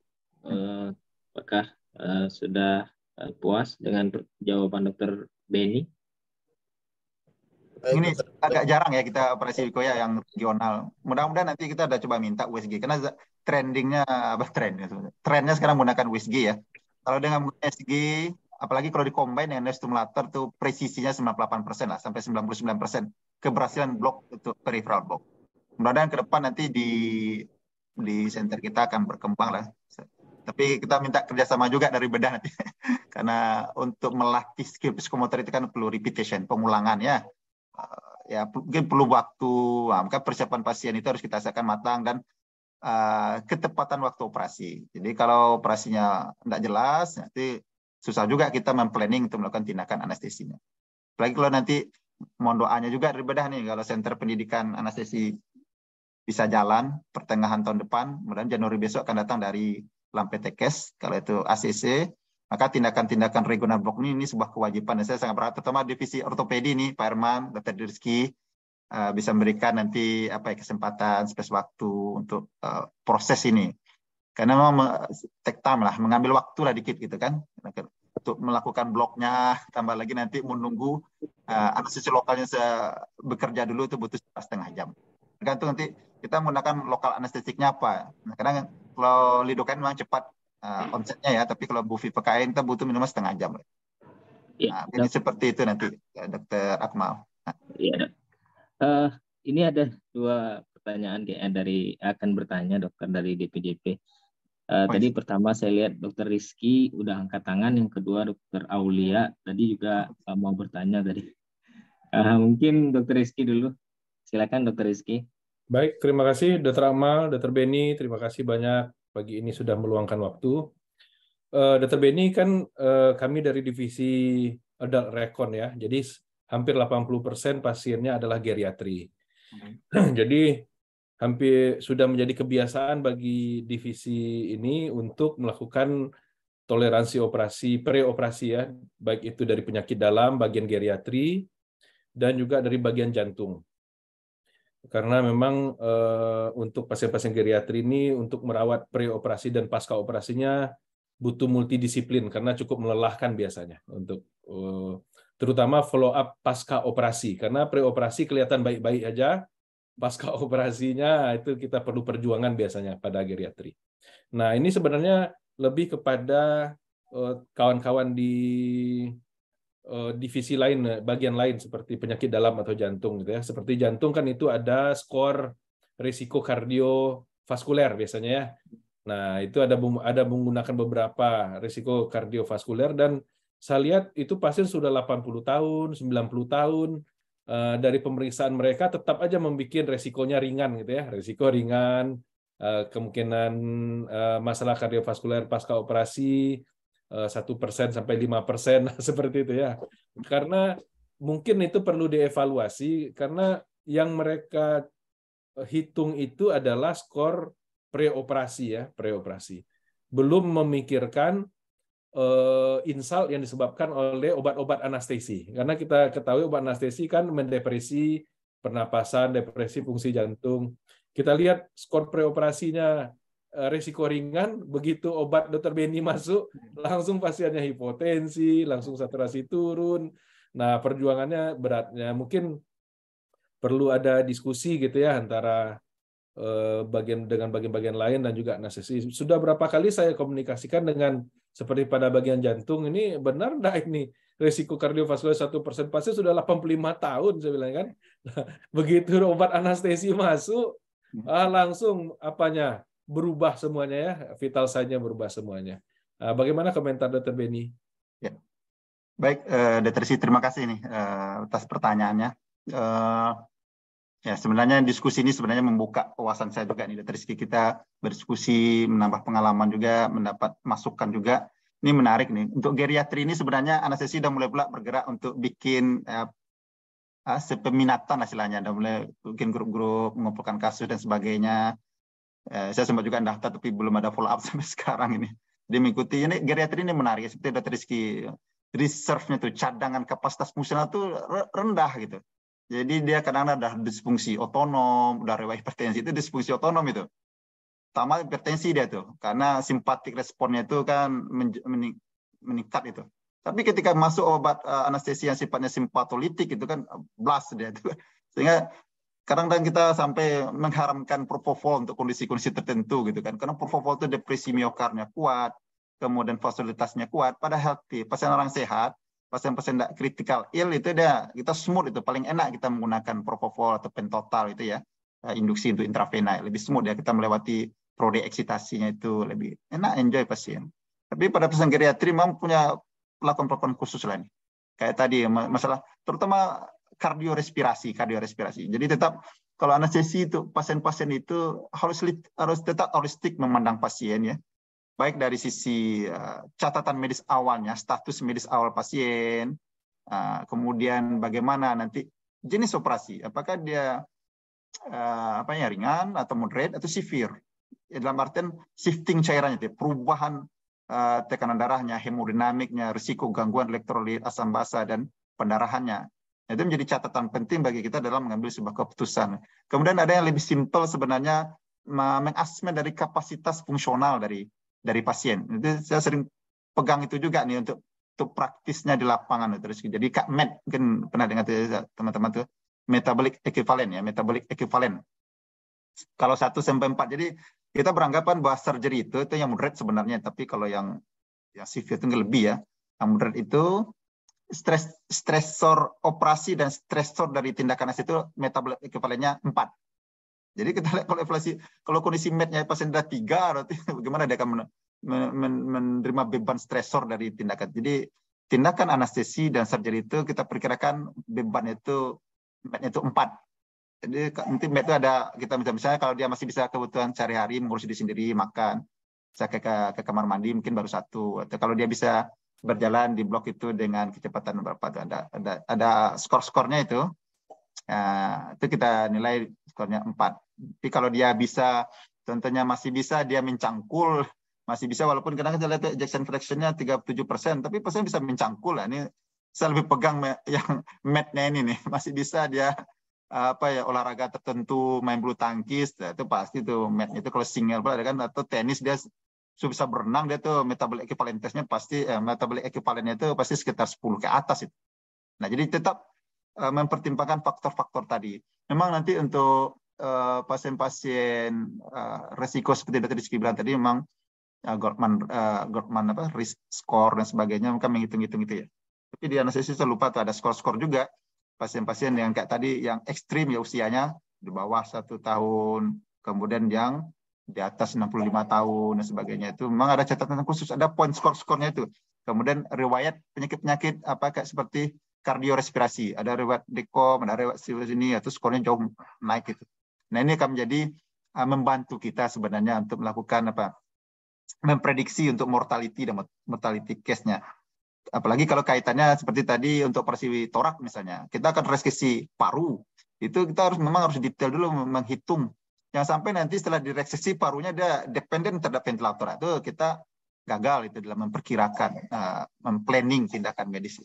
Apakah sudah puas dengan jawaban Dr. Benny? Ini agak jarang ya kita operasi Wiko ya yang regional. Mudah-mudahan nanti kita udah coba minta USG karena trennya sekarang menggunakan USG ya. Kalau dengan USG, apalagi kalau dikombin dengan nerve stimulator tuh presisinya 98% lah, sampai 99% keberhasilan blok untuk peripheral block. Mudah-mudahan ke depan nanti di center kita akan berkembang lah. Tapi kita minta kerjasama juga dari bedah nanti. Karena untuk melatih skill psikomotor itu kan perlu repetition, pengulangan ya. Ya mungkin perlu waktu, maka persiapan pasien itu harus kita siapkan matang dan ketepatan waktu operasi. Jadi kalau operasinya tidak jelas, nanti susah juga kita memplanning untuk melakukan tindakan anestesinya. Apalagi kalau nanti mohon doanya juga dari bedah nih, kalau center pendidikan anestesi bisa jalan pertengahan tahun depan, kemudian Januari besok akan datang dari Lampetekes, kalau itu ACC, maka tindakan-tindakan regional block ini sebuah kewajiban. Dan saya sangat berharap, terutama divisi ortopedi ini, Pak Herman, Dr. Dirski, bisa memberikan nanti kesempatan, space waktu untuk proses ini. Karena memang take time lah, mengambil waktu lah dikit gitu kan, untuk melakukan bloknya, tambah lagi nanti menunggu anestesi lokalnya bekerja dulu itu butuh setengah jam. Tergantung nanti kita menggunakan lokal anestesiknya apa. Nah, kadang kalau lidocaine memang cepat onsetnya ya, tapi kalau bupivacaine kita butuh minimal setengah jam. Ya, ini seperti itu nanti, Dr. Akmal. Iya, ini ada 2 pertanyaan dari akan bertanya dokter dari DPJP. Tadi pertama saya lihat Dr. Rizky udah angkat tangan, yang kedua Dr. Aulia tadi juga mau bertanya tadi. Mungkin Dr. Rizky dulu. Silakan Dr. Rizky. Baik, terima kasih Dr. Amal, Dr. Beni, terima kasih banyak pagi ini sudah meluangkan waktu. Dr. Beni kan kami dari divisi Adult Recon ya, jadi hampir 80% pasiennya adalah geriatri. Jadi hampir sudah menjadi kebiasaan bagi divisi ini untuk melakukan toleransi operasi, preoperasi ya, baik itu dari penyakit dalam, bagian geriatri, dan juga dari bagian jantung. Karena memang untuk pasien-pasien geriatri ini untuk merawat preoperasi dan pasca operasinya butuh multidisiplin karena cukup melelahkan biasanya untuk terutama follow up pasca operasi karena preoperasi kelihatan baik-baik aja, pasca operasinya itu kita perlu perjuangan biasanya pada geriatri. Nah, ini sebenarnya lebih kepada kawan-kawan di divisi lain, bagian lain seperti penyakit dalam atau jantung gitu ya. Seperti jantung kan itu ada skor risiko kardiovaskuler biasanya ya. Nah, itu ada menggunakan beberapa risiko kardiovaskuler dan saya lihat itu pasien sudah 80 tahun, 90 tahun dari pemeriksaan mereka tetap aja membuat risikonya ringan gitu ya. Risiko ringan, kemungkinan masalah kardiovaskuler pasca operasi 1% sampai 5% seperti itu ya. Karena mungkin itu perlu dievaluasi karena yang mereka hitung itu adalah skor preoperasi ya, preoperasi. Belum memikirkan insult yang disebabkan oleh obat-obat anestesi. Karena kita ketahui obat anestesi kan mendepresi pernapasan, depresi fungsi jantung. Kita lihat skor preoperasinya risiko ringan, begitu obat Dr. Beni masuk, langsung pasiennya hipotensi, langsung saturasi turun. Nah, perjuangannya beratnya. Mungkin perlu ada diskusi gitu ya antara dengan bagian-bagian lain dan juga anestesi. Sudah berapa kali saya komunikasikan dengan seperti pada bagian jantung, ini benar enggak ini risiko kardiovaskuler 1% pasien sudah 85 tahun, saya bilang kan. Begitu obat anestesi masuk, langsung apanya? Berubah semuanya ya, vital sign-nya berubah semuanya. Bagaimana komentar Dr. Beni? Ya. Baik, Dr. Rizky, terima kasih nih atas pertanyaannya. Ya, sebenarnya diskusi ini sebenarnya membuka wawasan saya juga nih, Dr. Rizky. Kita berdiskusi, menambah pengalaman juga, mendapat masukan juga. Ini menarik nih. Untuk geriatri ini sebenarnya anestesi sudah mulai pula bergerak untuk bikin sepeminatan hasilnya, sudah mulai bikin grup-grup, mengumpulkan kasus dan sebagainya. Saya sempat juga daftar tapi belum ada follow up sampai sekarang ini. Dia mengikuti ini geriatri ini menarik seperti Dr. Rizky, reserve-nya tuh cadangan kapasitas fungsional tuh rendah gitu. Jadi dia kadang-kadang ada disfungsi otonom, udah riwayat hipertensi itu disfungsi otonom itu. Pertama hipertensi dia tuh karena simpatik responnya itu kan meningkat itu. Tapi ketika masuk obat anestesi yang sifatnya simpatolitik itu kan blast dia itu. Sehingga kadang-kadang kita sampai mengharamkan propofol untuk kondisi-kondisi tertentu gitu kan. Karena propofol itu depresi miokardnya kuat, kemudian fasilitasnya kuat. Pada healthy, pasien orang sehat, pasien-pasien tidak critical ill itu kita smooth itu paling enak kita menggunakan propofol atau pentotal itu ya. Induksi untuk intravena lebih smooth ya, kita melewati prode eksitasinya itu lebih enak, enjoy pasien. Tapi pada pasien geriatri memang punya pelakon-pelakon khusus lah nih. Kayak tadi masalah terutama kardiorespirasi. Jadi tetap kalau anestesi itu pasien-pasien itu harus tetap holistik memandang pasien ya. Baik dari sisi catatan medis awalnya, status medis awal pasien, kemudian bagaimana nanti jenis operasi, apakah dia ringan atau moderate atau severe. Dalam artian shifting cairannya, perubahan tekanan darahnya, hemodinamiknya, risiko gangguan elektrolit, asam basa dan pendarahannya. Itu menjadi catatan penting bagi kita dalam mengambil sebuah keputusan. Kemudian ada yang lebih simpel sebenarnya mengasesmen dari kapasitas fungsional dari pasien. Itu saya sering pegang itu juga nih untuk praktisnya di lapangan terus. Jadi KMET mungkin pernah dengar teman-teman tuh metabolic equivalent ya, metabolic equivalent. Kalau 1 sampai 4. Jadi kita beranggapan bahwa surgery itu yang moderate sebenarnya, tapi kalau yang severe itu lebih ya. Yang moderate itu stresor operasi dan stresor dari tindakan anestesi itu metabolic equivalentnya 4. Jadi kita lihat kalau kondisi mednya pasien sudah 3, berarti bagaimana dia akan menerima beban stresor dari tindakan. Jadi tindakan anestesi dan surgery itu kita perkirakan beban itu 4. Jadi nanti med itu ada, kita misalnya kalau dia masih bisa kebutuhan sehari-hari mengurus diri sendiri, makan, bisa ke kamar mandi mungkin baru 1. Atau kalau dia bisa berjalan di blok itu dengan kecepatan berapa, ada skor-skornya itu. Itu kita nilai skornya 4. Tapi kalau dia bisa, contohnya masih bisa dia mencangkul, masih bisa walaupun kadang kita lihat ejection fraction-nya 37%, tapi pasien bisa mencangkul. Ini saya lebih pegang yang med-nya ini nih, masih bisa dia olahraga tertentu, main bulu tangkis, itu pasti tuh med itu kalau single ada kan, atau tenis dia bisa berenang, dia tuh metabolic equivalent testnya pasti metabolic equivalentnya itu pasti sekitar 10 ke atas itu. Nah, jadi tetap mempertimbangkan faktor-faktor tadi. Memang nanti untuk pasien-pasien resiko seperti yang tadi Rizky bilang tadi, memang Gottman risk score dan sebagainya, maka menghitung-hitung itu ya. Tapi di anestesi saya lupa tuh ada skor-skor juga pasien-pasien yang kayak tadi yang ekstrim ya usianya di bawah 1 tahun, kemudian yang di atas 65 tahun dan sebagainya, itu memang ada catatan khusus, ada poin skor-skornya itu. Kemudian riwayat penyakit-penyakit kayak seperti kardiorespirasi, ada riwayat dekom, ada riwayat ini, atau skornya jauh naik itu. Nah, ini akan menjadi membantu kita sebenarnya untuk melakukan memprediksi untuk mortality dan mortality case-nya. Apalagi kalau kaitannya seperti tadi untuk operasi torak misalnya, kita akan reseksi paru, itu kita memang harus detail dulu menghitung. Jangan sampai nanti setelah direseksi parunya dia dependen terhadap ventilator, itu kita gagal itu dalam memperkirakan, planning tindakan medis.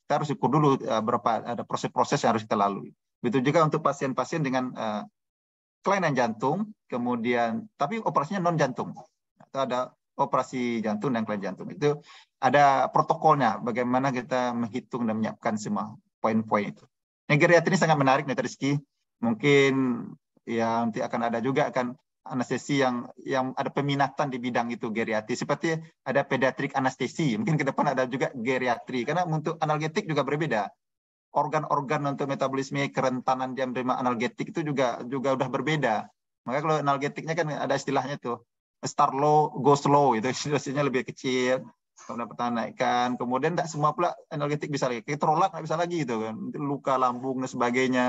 Kita harus ukur dulu berapa ada proses-proses yang harus kita lalui. Begitu juga untuk pasien-pasien dengan kelainan jantung, kemudian tapi operasinya non jantung. Atau ada operasi jantung dan kelainan jantung. Itu ada protokolnya bagaimana kita menghitung dan menyiapkan semua poin-poin itu. Yang geriatri ini sangat menarik nih Rizky. Mungkin ya nanti akan ada juga anestesi yang ada peminatan di bidang itu geriatri, seperti ada pediatrik anestesi, mungkin ke depan ada juga geriatri, karena untuk analgetik juga berbeda, organ-organ untuk metabolisme kerentanan dia menerima analgetik itu juga udah berbeda. Maka kalau analgetiknya kan ada istilahnya tuh start low go slow, itu dosisnya lebih kecil, kemudian pertahanan naikkan, kemudian tidak semua pula analgetik bisa lagi, keterolak nggak bisa lagi gitu kan, luka lambung dan sebagainya.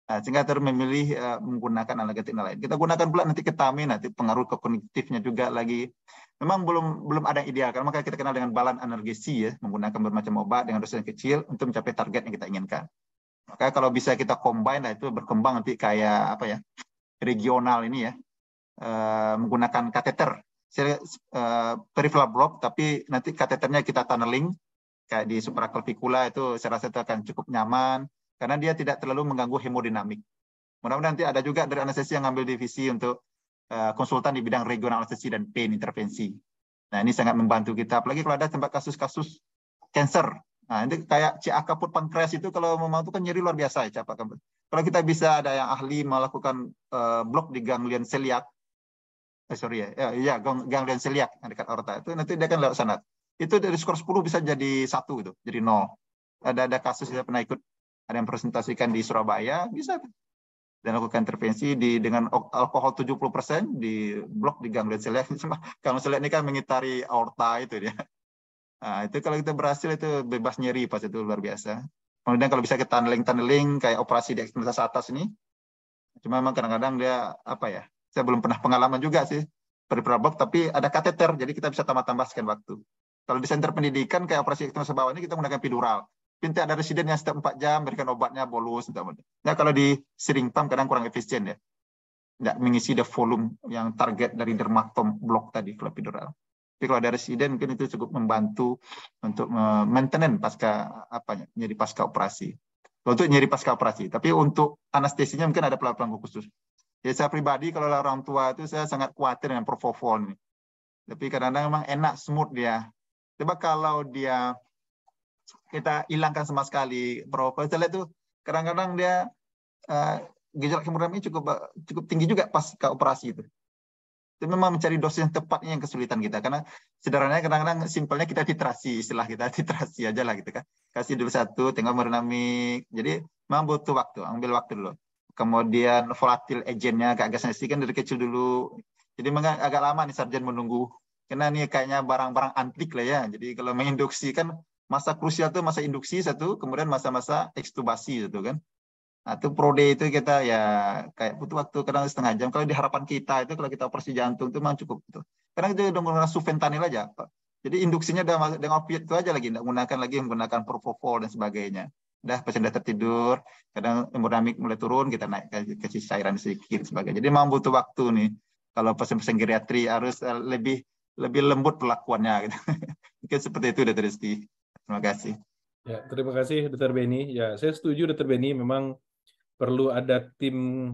Nah, sehingga terus memilih menggunakan analgetik lain. Kita gunakan pula nanti ketamin, nanti pengaruh ke kognitifnya juga lagi. Memang belum ada yang ideal, karena maka kita kenal dengan balan analgesi ya, menggunakan bermacam obat dengan dosis yang kecil untuk mencapai target yang kita inginkan. Maka kalau bisa kita combine, nah itu berkembang nanti kayak regional ini ya, menggunakan kateter, peripheral block, tapi nanti kateternya kita tunneling kayak di supraclavicular, itu saya rasa itu akan cukup nyaman. Karena dia tidak terlalu mengganggu hemodinamik. Mudah-mudahan nanti ada juga dari anestesi yang ngambil divisi untuk konsultan di bidang regional anestesi dan pain intervensi. Nah, ini sangat membantu kita. Apalagi kalau ada tempat kasus-kasus cancer. Nah, ini kayak CA kaput pankreas itu kalau memang itu kan nyeri luar biasa ya, CA kaput. Kalau kita bisa ada yang ahli melakukan blok di ganglion celiac, ganglion celiac yang dekat aorta, itu nanti dia akan lewat sana. Itu dari skor 10 bisa jadi 1 gitu, jadi 0. Ada kasus saya pernah ikut, ada yang presentasikan di Surabaya, bisa dan lakukan intervensi dengan alkohol 70% di blok di ganglion celiac. Ganglion celiac ini kan mengitari aorta itu dia. Nah, itu kalau kita berhasil itu bebas nyeri pas itu luar biasa. Kemudian kalau bisa kita tunneling kayak operasi di ekstremitas atas ini, cuma memang kadang-kadang dia saya belum pernah pengalaman juga sih peripheral block, tapi ada kateter, jadi kita bisa tambah-tambah sekian waktu. Kalau di center pendidikan kayak operasi ekstremitas bawah ini kita menggunakan epidural. Pintu ada residen yang setiap 4 jam berikan obatnya bolus. Nah, kalau di syring pump kadang kurang efisien ya. Tidak mengisi the volume yang target dari dermatom blok tadi kalau epidural. Tapi kalau ada residen mungkin itu cukup membantu untuk maintenance nyeri pasca operasi. Untuk nyeri pasca operasi. Tapi untuk anestesinya mungkin ada pelanggan khusus. Jadi saya pribadi kalau orang tua itu saya sangat khawatir dengan propofol ini. Tapi kadang-kadang memang enak smooth dia. Coba kalau kita hilangkan sama sekali propofol, saya lihat tuh kadang-kadang dia gejolak hemodinamik cukup tinggi juga pas ke operasi itu. Itu memang mencari dosis yang tepatnya yang kesulitan kita, karena sederhananya kadang-kadang simpelnya kita titrasi, istilah kita titrasi aja lah gitu kan. Kasih dulu 1, tengok hemodinamik. Jadi memang butuh waktu, ambil waktu dulu. Kemudian volatil agentnya agak sensitif kan dari kecil dulu. Jadi memang agak lama nih sarjan menunggu. Karena ini kayaknya barang-barang antik lah ya. Jadi kalau menginduksi kan Masa krusial itu masa induksi satu, kemudian masa-masa ekstubasi itu kan. Nah, itu prode itu kita ya kayak butuh waktu kadang setengah jam. Kalau di harapan kita itu kalau kita operasi jantung itu memang cukup itu. Karena itu udah menggunakan sufentanil aja, Pak. Jadi induksinya udah dengan opiat itu aja lagi, nggak menggunakan propofol dan sebagainya. Udah pasien udah tertidur, kadang hemodinamik mulai turun, kita naik ke cairan sedikit sebagainya. Jadi memang butuh waktu nih. Kalau pasien-pasien geriatri harus lebih lembut perlakuannya gitu. Mungkin seperti itu, Dr. Rizky. Terima kasih. Ya, terima kasih Dr. Benny. Ya, saya setuju Dr. Benny, memang perlu ada tim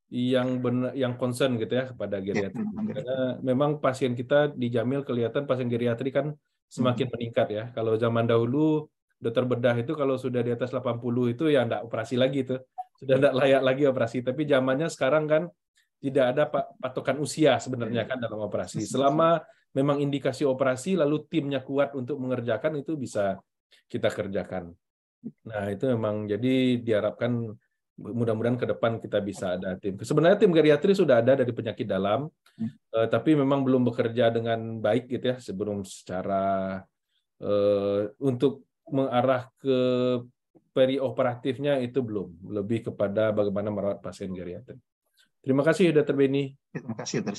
yang benar, yang concern gitu ya kepada geriatri. Karena memang pasien kita di Jamil kelihatan pasien geriatri kan semakin meningkat ya. Kalau zaman dahulu dokter bedah itu kalau sudah di atas 80 itu ya enggak operasi lagi itu. Sudah enggak layak lagi operasi. Tapi zamannya sekarang kan tidak ada patokan usia sebenarnya kan dalam operasi. Selama memang indikasi operasi lalu timnya kuat untuk mengerjakan, itu bisa kita kerjakan. Nah, itu memang jadi diharapkan mudah-mudahan ke depan kita bisa ada tim. Sebenarnya tim geriatri sudah ada dari penyakit dalam, tapi memang belum bekerja dengan baik gitu ya sebelum secara untuk mengarah ke perioperatifnya itu belum. Lebih kepada bagaimana merawat pasien geriatri. Terima kasih Dr. Benny. Terima kasih Dr.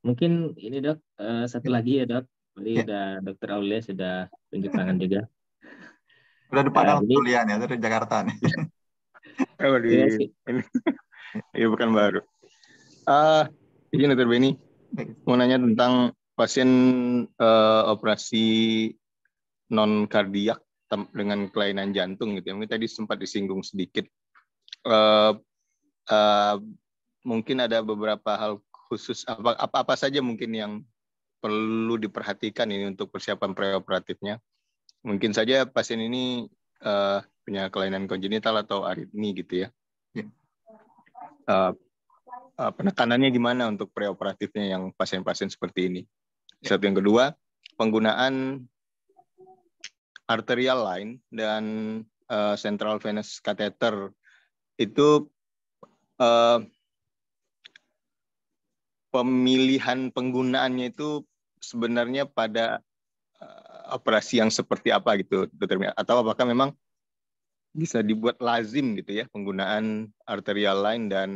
Mungkin ini Dok, satu lagi ya Dok. Tadi udah Dr. Aulia sudah tunjuk tangan juga. Udah di Padang kuliah ya, dari Jakarta nih. Oh, ini ya bukan baru. Izin Dr. Benny, mau nanya tentang pasien operasi non kardiak dengan kelainan jantung gitu ya. Mungkin tadi sempat disinggung sedikit. Mungkin ada beberapa hal khusus apa saja mungkin yang perlu diperhatikan ini untuk persiapan preoperatifnya. Mungkin saja pasien ini punya kelainan kongenital atau aritmi gitu ya. Penekanannya gimana untuk preoperatifnya yang pasien-pasien seperti ini? Satu, yang kedua, penggunaan arterial line dan central venous catheter itu pemilihan penggunaannya itu sebenarnya pada operasi yang seperti apa gitu, Dr. Atau apakah memang bisa dibuat lazim gitu ya penggunaan arterial line dan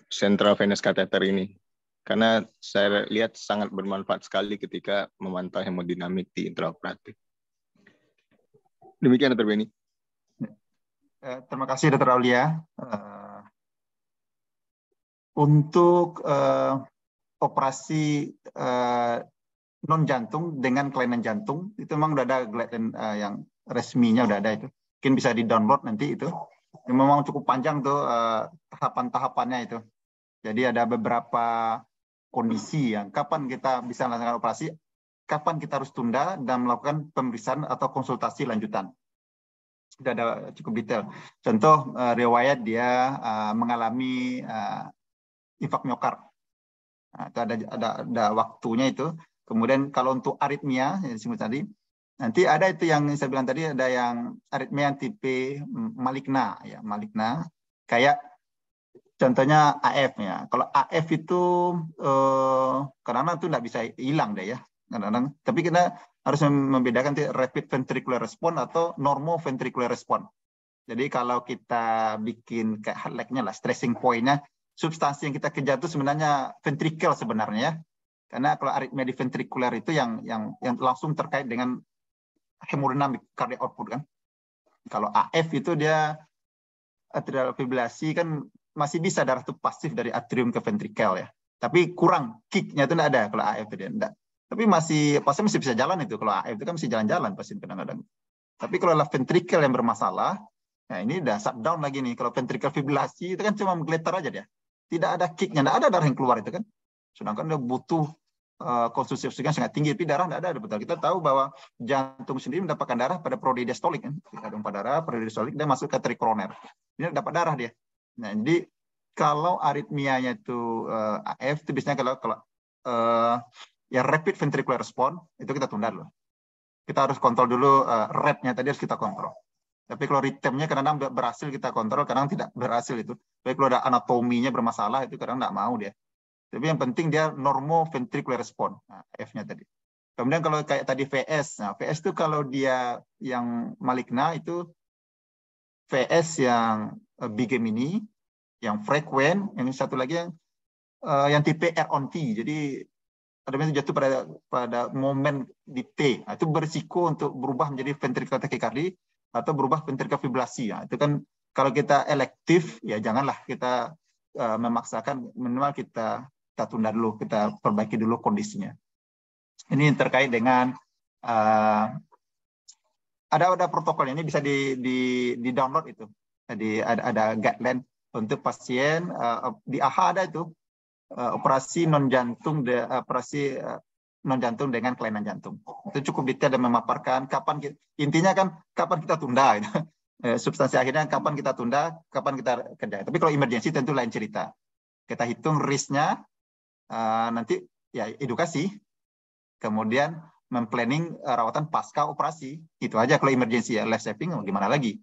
central venous catheter ini? Karena saya lihat sangat bermanfaat sekali ketika memantau hemodinamik di intraoperatif. Demikian Dr. Benny. Terima kasih Dr. Aulia. Untuk operasi non jantung dengan kelainan jantung itu memang udah ada guideline yang resminya udah ada itu. Mungkin bisa di-download nanti itu. Memang cukup panjang tuh tahapan-tahapannya itu. Jadi ada beberapa kondisi yang kapan kita bisa melakukan operasi, kapan kita harus tunda dan melakukan pemeriksaan atau konsultasi lanjutan. Itu ada cukup detail. Contoh riwayat dia mengalami infak miokard. Nah, itu ada waktunya itu. Kemudian kalau untuk aritmia yang disebut tadi, nanti ada itu yang saya bilang tadi, ada yang aritmia tipe maligna ya, maligna. Kayak contohnya AF ya. Kalau AF itu kadang-kadang itu nggak bisa hilang deh ya. Kadang-kadang. Tapi kita harus membedakan rapid ventricular response atau normal ventricular response. Jadi kalau kita bikin kayak heart lag-nya lah, stressing point-nya, substansi yang kita kejar itu sebenarnya ventricle sebenarnya ya. Karena kalau aritmia di ventrikuler itu yang langsung terkait dengan hemodinamik cardiac output kan. Kalau AF itu dia atrial fibrilasi kan masih bisa darah itu pasif dari atrium ke ventrikel ya. Tapi kurang kick-nya itu enggak ada kalau AF itu dia enggak. Tapi pasien masih bisa jalan itu. Kalau AF itu kan masih jalan-jalan pasien kadang-kadang. Tapi kalau ventrikel yang bermasalah, nah ini udah shutdown lagi nih. Kalau ventrikel fibrilasi itu kan cuma menggeletar aja dia. Tidak ada kick-nya, enggak ada darah yang keluar itu kan. Sedangkan dia butuh konsumsi oksigen sangat tinggi, tapi darah tidak ada. Betul. Kita tahu bahwa jantung sendiri mendapatkan darah pada perodi diastolik kan. Kita tumpah darah, perodi diastolik, dia masuk ke trikoroner. Ini dapat darah dia. Nah, jadi kalau aritmianya itu AF, itu biasanya kalau ya rapid ventricular response, itu kita tunda dulu. Kita harus kontrol dulu rate-nya tadi harus kita kontrol. Tapi kalau ritmenya kadang-kadang berhasil kita kontrol, kadang tidak berhasil itu. Tapi kalau ada anatominya bermasalah, itu kadang tidak mau dia. Tapi yang penting dia normoventricular response, nah, F-nya tadi. Kemudian kalau kayak tadi VS, nah VS itu kalau dia yang maligna itu VS yang bigemini, yang frekuen, yang satu lagi yang tipe R-on-T. Jadi ada jatuh pada momen di T. Nah, itu berisiko untuk berubah menjadi ventricular tachycardia atau berubah ventricular fibrillasi. Nah, itu kan kalau kita elektif, ya janganlah kita memaksakan, minimal kita tunda dulu, kita perbaiki dulu kondisinya. Ini terkait dengan ada protokolnya, ini bisa di download itu. Jadi ada guideline untuk pasien di AHA ada itu operasi non jantung dengan kelainan jantung. Itu cukup detail dan memaparkan kapan intinya kan kapan kita tunda. Gitu. Substansi akhirnya kapan kita tunda, kapan kita kerja. Tapi kalau emergency tentu lain cerita. Kita hitung risk-nya, nanti ya edukasi, kemudian memplanning rawatan pasca operasi. Itu aja kalau emergency ya, life saving gimana lagi.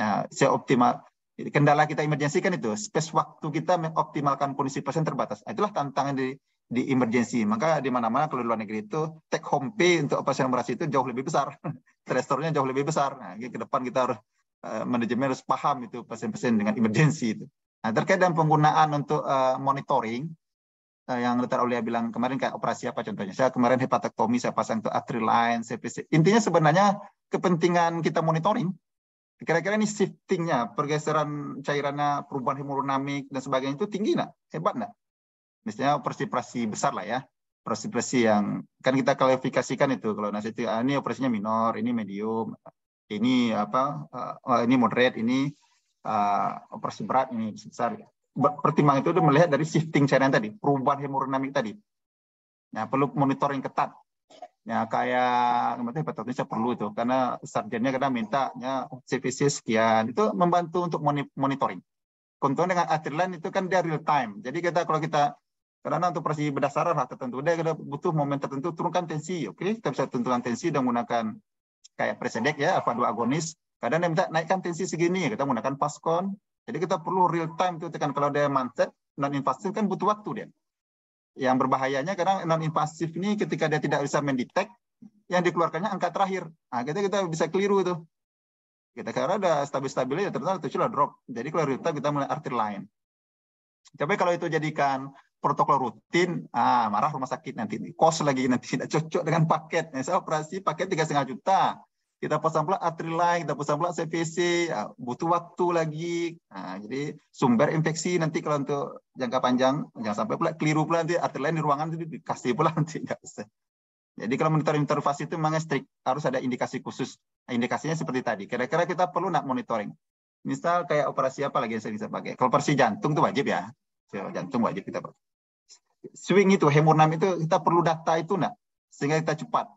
Nah, seoptimal kendala kita emergency kan itu space waktu kita mengoptimalkan kondisi pasien terbatas. Itulah tantangan di emergency. Maka di mana-mana kalau di luar negeri itu take home pay untuk pasien operasi itu jauh lebih besar. Restorannya jauh lebih besar. Nah, ke depan kita harus manajemen harus paham itu pasien-pasien dengan emergency itu. Nah, terkait dengan penggunaan untuk monitoring yang Dr. Aulia bilang kemarin kayak operasi apa contohnya. Saya kemarin hepatektomi, saya pasang untuk artery line, CPC. Intinya sebenarnya kepentingan kita monitoring. Kira-kira ini shiftingnya, pergeseran cairannya, perubahan hemodinamik dan sebagainya itu tinggi nggak? Hebat nggak? Misalnya operasi-operasi besar lah ya. Operasi-operasi yang kan kita klasifikasikan itu. Kalau nasi itu ini operasinya minor, ini medium, ini apa? Ini moderate, ini operasi berat, ini besar. Pertimbangan itu melihat dari shifting cairan tadi, perubahan hemodinamik tadi. Nah, perlu monitoring ketat. Ya kayak hepatitis saya perlu itu karena sarjannya kadang mintanya CVC sekian, itu membantu untuk monitoring. Contohnya dengan artery line itu kan dia real time. Jadi kalau kita karena untuk operasi bedah saraf tertentu dia butuh momen tertentu turunkan tensi. Oke, kita bisa tentukan tensi dengan menggunakan kayak Presedec ya, alfa 2 agonis. Kadang dia minta naikkan tensi segini, kita menggunakan Pascon. Jadi kita perlu real time itu tekan. Kalau dia manset non invasif kan butuh waktu dia. Yang berbahayanya kadang non-invasif ini ketika dia tidak bisa mendetek, yang dikeluarkannya angka terakhir. Nah, kita bisa keliru itu. Kita karena ada stabil-stabilnya, ya ternyata itu sudah drop. Jadi kalau real time kita mulai artery line. Tapi kalau itu jadikan protokol rutin, marah rumah sakit nanti. Kos lagi nanti tidak cocok dengan paket. Nah, saya operasi paket 3,5 juta. Kita pasang pula artery line, kita pasang pula CVC, butuh waktu lagi. Nah, jadi sumber infeksi nanti kalau untuk jangka panjang, jangan sampai pula keliru pula nanti artery line di ruangan itu dikasih pula nanti nggak bisa. Jadi kalau monitoring intervasi itu memang strict, harus ada indikasi khusus. Nah, indikasinya seperti tadi. Kira-kira kita perlu nak monitoring. Misal kayak operasi apa lagi yang saya bisa pakai? Kalau operasi jantung itu wajib ya. Jantung wajib kita pakai. Swing itu, hemodinamik itu kita perlu data itu nak, sehingga kita cepat.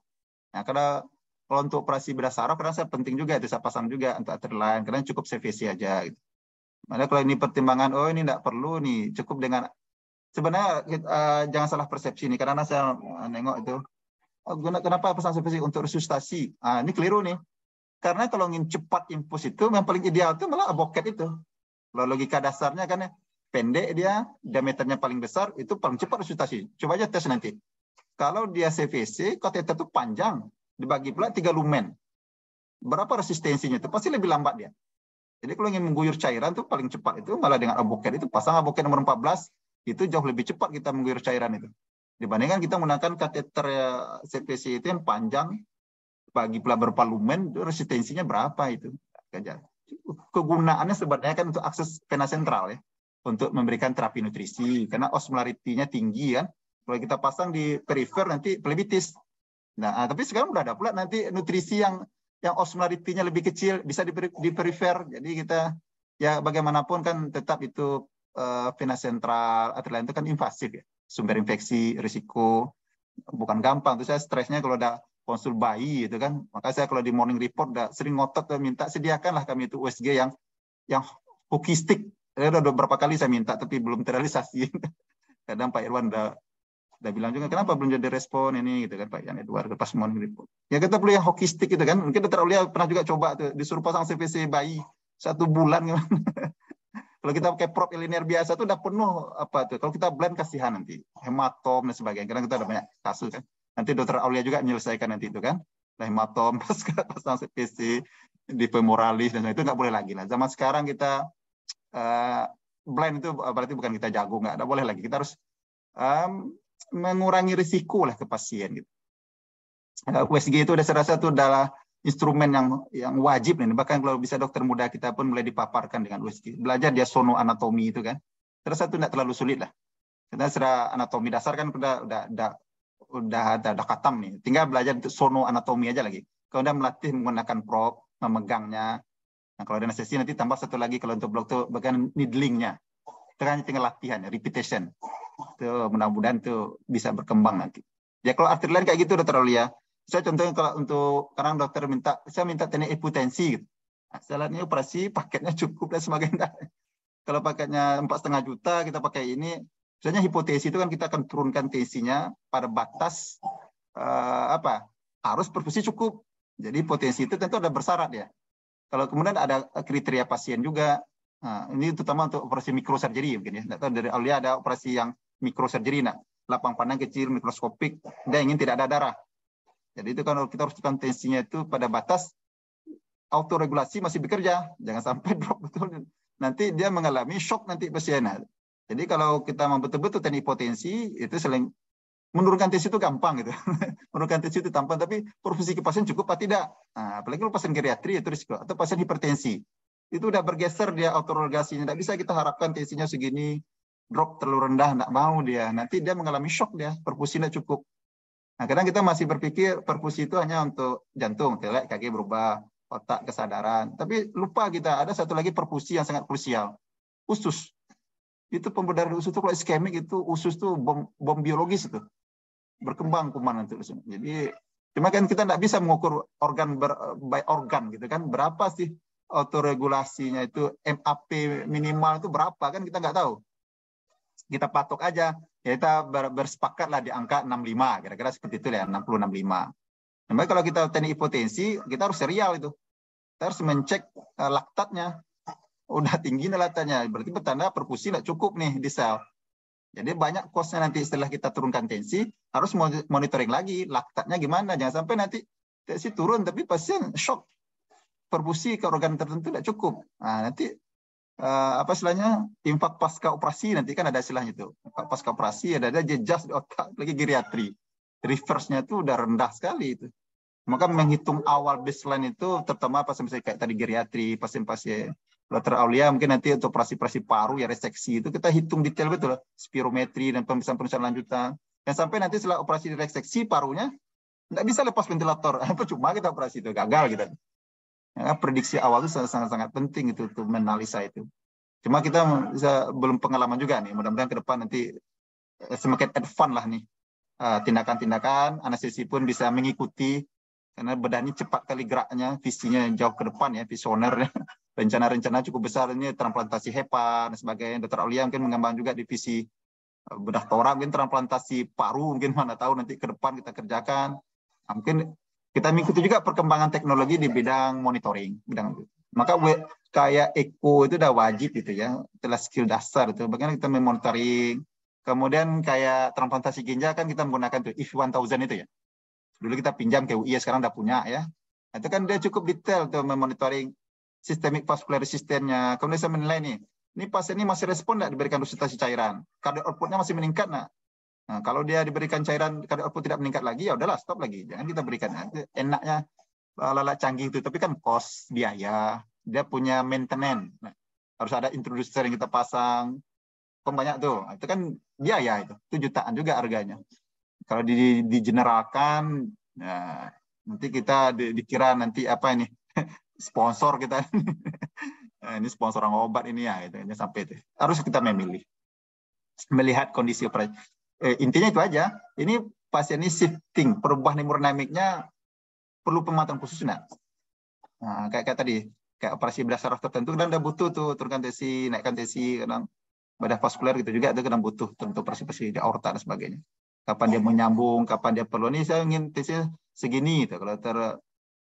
Nah, kalau untuk operasi bedah saraf, karena saya penting juga itu saya pasang juga untuk artery line, karena cukup CVC aja. Gitu. Padahal kalau ini pertimbangan, ini tidak perlu nih, cukup dengan sebenarnya jangan salah persepsi nih, karena saya nengok itu, kenapa pasang CVC untuk resusitasi? Ini keliru nih, karena kalau ingin cepat infus itu, yang paling ideal itu malah aboket itu. Kalau logika dasarnya kan pendek dia, diameternya paling besar, itu paling cepat resusitasi. Coba aja tes nanti. Kalau dia CVC, kateter itu panjang, dibagi pula 3 lumen. Berapa resistensinya itu? Pasti lebih lambat dia. Jadi kalau ingin mengguyur cairan itu paling cepat itu malah dengan aboket itu. Pasang aboket nomor 14, itu jauh lebih cepat kita mengguyur cairan itu. Dibandingkan kita menggunakan kateter CVC itu yang panjang, bagi pula berapa lumen, resistensinya berapa itu. Kegunaannya sebenarnya kan untuk akses vena sentral ya. Untuk memberikan terapi nutrisi. Karena osmolarity-nya tinggi kan. Kalau kita pasang di perifer nanti plebitis. Nah, tapi sekarang udah ada pula nanti nutrisi yang osmolarity-nya lebih kecil bisa di perifer. Jadi kita ya bagaimanapun kan tetap itu vena sentral artery line itu kan invasif ya. Sumber infeksi, risiko bukan gampang. Itu saya stresnya kalau ada konsul bayi itu kan. Maka saya kalau di morning report udah sering ngotot minta sediakanlah kami itu USG yang hokistik. Udah beberapa kali saya minta tapi belum terrealisasi. Kadang Pak Irwan udah bilang juga kenapa belum jadi respon ini gitu kan Pak Yan Edward pas morning report. Ya kita perlu yang hokistik gitu kan. Mungkin Dr. Aulia pernah juga coba tuh disuruh pasang CVC bayi 1 bulan Kalau kita pakai prop linear biasa tuh udah penuh apa tuh. Kalau kita blend kasihan nanti hematom dan sebagainya. Karena kita udah banyak kasus kan. Nanti Dokter Aulia juga menyelesaikan nanti itu kan. Hematom pasang CPC di femoralis dan itu nggak boleh lagi lah. Zaman sekarang kita blend itu berarti bukan kita jago, nggak boleh lagi. Kita harus mengurangi risiko lah ke pasien gitu. USG itu udah saya rasa itu adalah instrumen yang wajib nih. Bahkan kalau bisa dokter muda kita pun mulai dipaparkan dengan USG. Belajar dia sono anatomi itu kan. Saya rasa itu tidak terlalu sulit lah. Karena secara anatomi dasar kan udah katam nih. Tinggal belajar untuk sono anatomi aja lagi. Kalau udah melatih menggunakan prop, memegangnya. Nah, kalau ada anestesi nanti tambah satu lagi kalau untuk blok itu bagian needlingnya. Itu kan tinggal latihan, repetition. Itu mudah-mudahan itu bisa berkembang nanti. Ya kalau arteri lain kayak gitu Dokter Aulia. Saya contohnya kalau untuk kadang dokter saya minta teknik hipotensi gitu. Nah, saya lihat ini operasi paketnya cukup dan sebagainya. Kalau paketnya 4,5 juta kita pakai ini, misalnya hipotensi itu kan kita akan turunkan tensinya pada batas harus perfusi cukup. Jadi hipotensi itu tentu ada bersyarat ya. Kalau kemudian ada kriteria pasien juga. Nah, ini terutama untuk operasi microsurgery mungkin ya. Nggak tahu dari Aulia ada operasi yang microsurgery, lapang pandang kecil, mikroskopik, dia ingin tidak ada darah. Jadi itu kan kita harus tekan tensinya itu pada batas autoregulasi masih bekerja, jangan sampai drop betul. Nanti dia mengalami shock nanti pasien. Jadi kalau kita mau betul-betul teknik hipotensi itu selain menurunkan tensi itu gampang gitu. Menurunkan tensi itu gampang, tapi perfusi ke pasien cukup atau tidak. Nah, apalagi kalau pasien geriatri itu risiko atau pasien hipertensi. Itu udah bergeser dia autoregulasinya. Tidak bisa kita harapkan tensinya segini, drop terlalu rendah, tidak mau dia. Nanti dia mengalami shock dia, perfusi tidak cukup. Nah, kadang kita masih berpikir perfusi itu hanya untuk jantung, telek, kaki berubah, otak, kesadaran. Tapi lupa kita, ada satu lagi perfusi yang sangat krusial. Usus. Itu pembuluh darah usus itu kalau iskemik itu usus itu bom biologis itu. Berkembang kuman nanti. Jadi, cuma kan kita tidak bisa mengukur organ by organ gitu kan. Berapa sih autoregulasinya itu, MAP minimal itu berapa kan kita nggak tahu. Kita patok aja. Ya kita bersepakatlah di angka 65, kira-kira seperti itu ya, 60-65. Nah, kalau kita teknik hipotensi, kita harus serial itu. Kita harus mencek laktatnya. Udah tinggi laktatnya, berarti bertanda perfusi nggak cukup nih di sel. Jadi banyak kosnya nanti setelah kita turunkan tensi, harus monitoring lagi, laktatnya gimana. Jangan sampai nanti tensi turun, tapi pasien shock. Perfusi ke organ tertentu nggak cukup. Nah, nanti istilahnya infak pasca operasi nanti kan ada istilahnya itu pasca operasi ada jejas di otak lagi geriatri reverse-nya itu udah rendah sekali itu. Maka menghitung awal baseline itu terutama pasien kayak tadi geriatri, pasien-pasien Dokter Aulia mungkin nanti untuk operasi paru ya reseksi itu kita hitung detail betul spirometri dan pemeriksaan lanjutan yang sampai nanti setelah operasi reseksi parunya nggak bisa lepas ventilator cuma kita operasi itu gagal gitu. Ya, prediksi awal itu sangat-sangat penting itu untuk menganalisa itu. Cuma kita belum pengalaman juga nih. Mudah-mudahan ke depan nanti semakin advance lah nih tindakan-tindakan. Anestesi pun bisa mengikuti karena bedah ini cepat kali geraknya, visinya jauh ke depan ya, visioner. Rencana-rencana cukup besar ini transplantasi hepa dan sebagainya. Dokter Aulia mungkin mengembang juga divisi bedah torak, mungkin transplantasi paru, mungkin mana tahu nanti ke depan kita kerjakan. Nah, mungkin kita mengikuti juga perkembangan teknologi di bidang monitoring. Maka kayak Eko itu udah wajib gitu ya. Itulah skill dasar itu. Bagaimana kita memonitoring. Kemudian kayak transplantasi ginjal kan kita menggunakan tuh IF1000 itu ya. Dulu kita pinjam ke UI, sekarang udah punya ya. Itu kan dia cukup detail tuh memonitoring sistemik vascular resistance-nya. Kemudian saya menilai nih, ini pasien ini masih respon nggak diberikan resusitasi cairan. Cardiac output-nya masih meningkat nggak? Nah, kalau dia diberikan cairan cardiac output tidak meningkat lagi, ya udahlah stop lagi. Jangan kita berikan. Enaknya lalat canggih itu, tapi kan cost biaya. Dia punya maintenance. Nah, harus ada introducer yang kita pasang. Banyak tuh. Itu kan biaya itu jutaan juga harganya. Kalau digeneralkan, nah, nanti kita dikira nanti apa ini sponsor kita. Nah, ini sponsor obat ini ya. Itu sampai itu. Harus kita memilih. Melihat kondisi operasi. Intinya itu aja. Ini pasien ini shifting, perubahan hemodinamiknya perlu pemantauan khusus nah. Kayak tadi, kayak operasi bedah saraf tertentu kadang udah butuh tuh turunkan tensi, naikkan tensi, kadang bedah vaskuler gitu juga itu kadang butuh tentu operasi di aorta dan sebagainya. Kapan dia menyambung, kapan dia perlu. Ini saya ingin tensi segini gitu. Kalau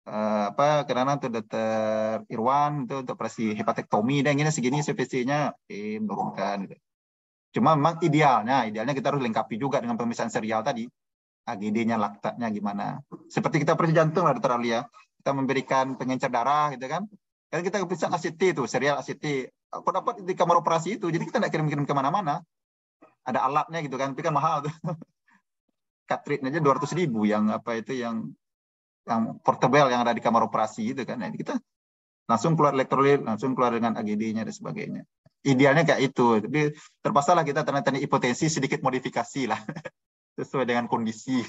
Karena untuk Dr. Irwan itu untuk operasi hepatektomi dan gini segini CVC-nya menurunkan gitu. Cuma memang idealnya kita harus lengkapi juga dengan pemeriksaan serial tadi. AGD-nya, laktatnya gimana. Seperti kita operasi jantung lah Dr. Aulia. Kita memberikan pengencer darah gitu kan. Kan kita bisa ACT itu, serial ACT. Aku dapat di kamar operasi itu, jadi kita nggak kirim-kirim kemana-mana. Ada alatnya gitu kan, tapi kan mahal tuh. Cartridge aja 200.000 yang portable yang ada di kamar operasi itu kan. Nah, kita langsung keluar elektrolit, langsung keluar dengan AGD-nya dan sebagainya. Idealnya kayak itu, tapi terpaksalah kita tanda-tanda hipotensi sedikit modifikasi lah sesuai dengan kondisi.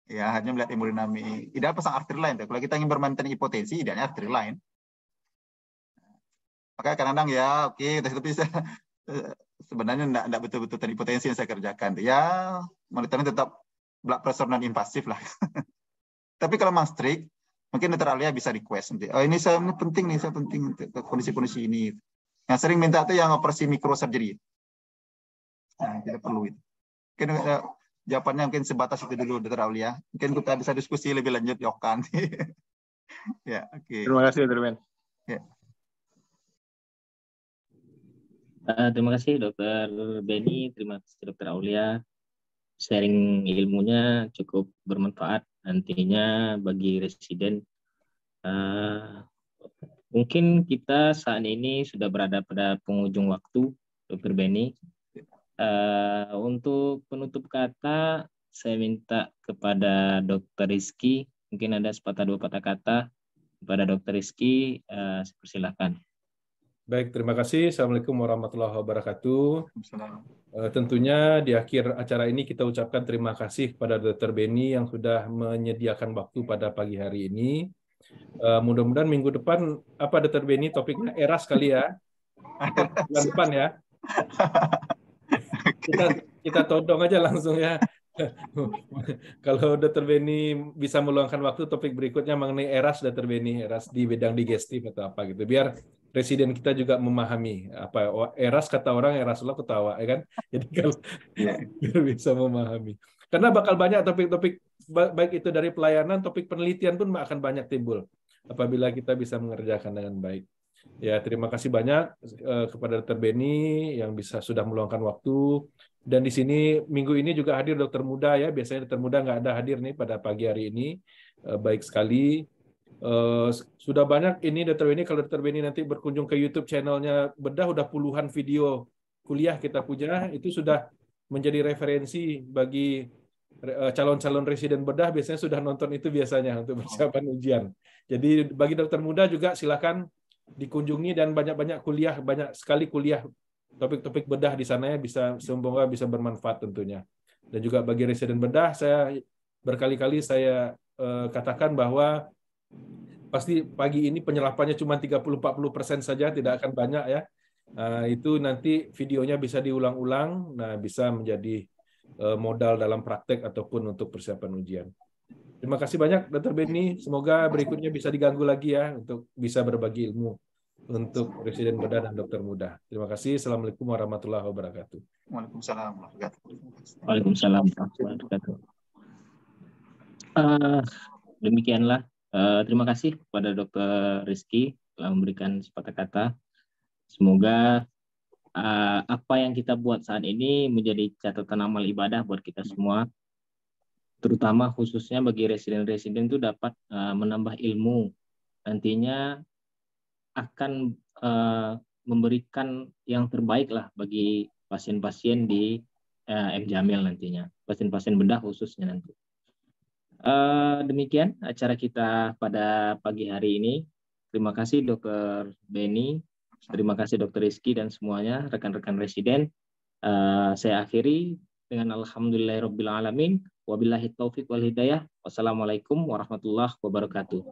Ya, hanya melihat hemodinamik. Ideal pasang artery line. Kalau kita ingin bermain hipotensi, idealnya artery line. Maka kadang-kadang ya, oke, tapi sebenarnya enggak betul-betul tadi hipotensi yang saya kerjakan. Ya, monitoring tetap blood pressure non invasif lah. Tapi kalau memang strict, mungkin Dr. Alia bisa request nanti. Oh, ini penting untuk kondisi-kondisi ini. Yang sering minta itu yang operasi microsurgery. Nah, kita perlu itu. Mungkin jawabannya mungkin sebatas itu dulu, Dr. Aulia. Mungkin kita bisa diskusi lebih lanjut, Yokan. Ya, oke. Terima kasih, Dr. Ben. Ya. Terima kasih, Dr. Benny. Terima kasih, Dr. Aulia. Sharing ilmunya cukup bermanfaat nantinya bagi residen. Mungkin kita saat ini sudah berada pada penghujung waktu, Dr. Benny. Untuk penutup kata, saya minta kepada Dr. Rizky, mungkin ada sepatah dua patah kata kepada Dr. Rizky, silakan. Baik, terima kasih. Assalamualaikum warahmatullahi wabarakatuh. Tentunya di akhir acara ini kita ucapkan terima kasih kepada Dr. Benny yang sudah menyediakan waktu pada pagi hari ini. Mudah-mudahan minggu depan, Dr. Benny, topiknya eras kali ya? Bulan depan ya? Kita todong aja langsung ya. Kalau Dr. Benny bisa meluangkan waktu, topik berikutnya mengenai eras, Dr. Benny, eras di bidang digestif atau apa gitu. Biar residen kita juga memahami eras, kata orang eras lo ketawa, ya kan? Jadi kalau biar bisa memahami. Karena bakal banyak topik-topik, baik itu dari pelayanan, topik penelitian pun akan banyak timbul apabila kita bisa mengerjakan dengan baik. Ya, terima kasih banyak kepada Dr. Benny yang sudah meluangkan waktu. Dan di sini minggu ini juga hadir dokter muda ya. Biasanya dokter muda nggak ada hadir nih pada pagi hari ini. Baik sekali. Sudah banyak ini dokter Benny. Kalau dokter Benny nanti berkunjung ke YouTube channelnya Bedah, udah puluhan video kuliah kita punya. Itu sudah menjadi referensi bagi calon-calon residen Bedah. Biasanya sudah nonton itu biasanya untuk persiapan ujian. Jadi bagi dokter muda juga silakan dikunjungi dan banyak-banyak kuliah, banyak sekali kuliah topik-topik bedah di sana ya, semoga bisa bermanfaat tentunya. Dan juga bagi residen bedah, saya berkali-kali katakan bahwa pasti pagi ini penyerapannya cuma 30-40% saja, tidak akan banyak ya. Itu nanti videonya bisa diulang-ulang, bisa menjadi modal dalam praktek ataupun untuk persiapan ujian. Terima kasih banyak, Dr. Benny. Semoga berikutnya bisa diganggu lagi ya untuk bisa berbagi ilmu untuk residen bedah dan dokter muda. Terima kasih. Assalamualaikum warahmatullahi wabarakatuh. Waalaikumsalam warahmatullahi wabarakatuh. Waalaikumsalam warahmatullahi wabarakatuh. Demikianlah. Terima kasih kepada Dr. Rizky telah memberikan sepatah kata. Semoga apa yang kita buat saat ini menjadi catatan amal ibadah buat kita semua, terutama khususnya bagi residen-residen itu dapat menambah ilmu, nantinya akan memberikan yang terbaik lah bagi pasien-pasien di M. Jamil nantinya, pasien-pasien bedah khususnya nanti. Demikian acara kita pada pagi hari ini. Terima kasih Dr. Benny, terima kasih Dr. Rizky dan semuanya rekan-rekan residen. Saya akhiri dengan alhamdulillahirabbil alamin. Wabillahi taufiq wal hidayah. Wassalamualaikum warahmatullahi wabarakatuh.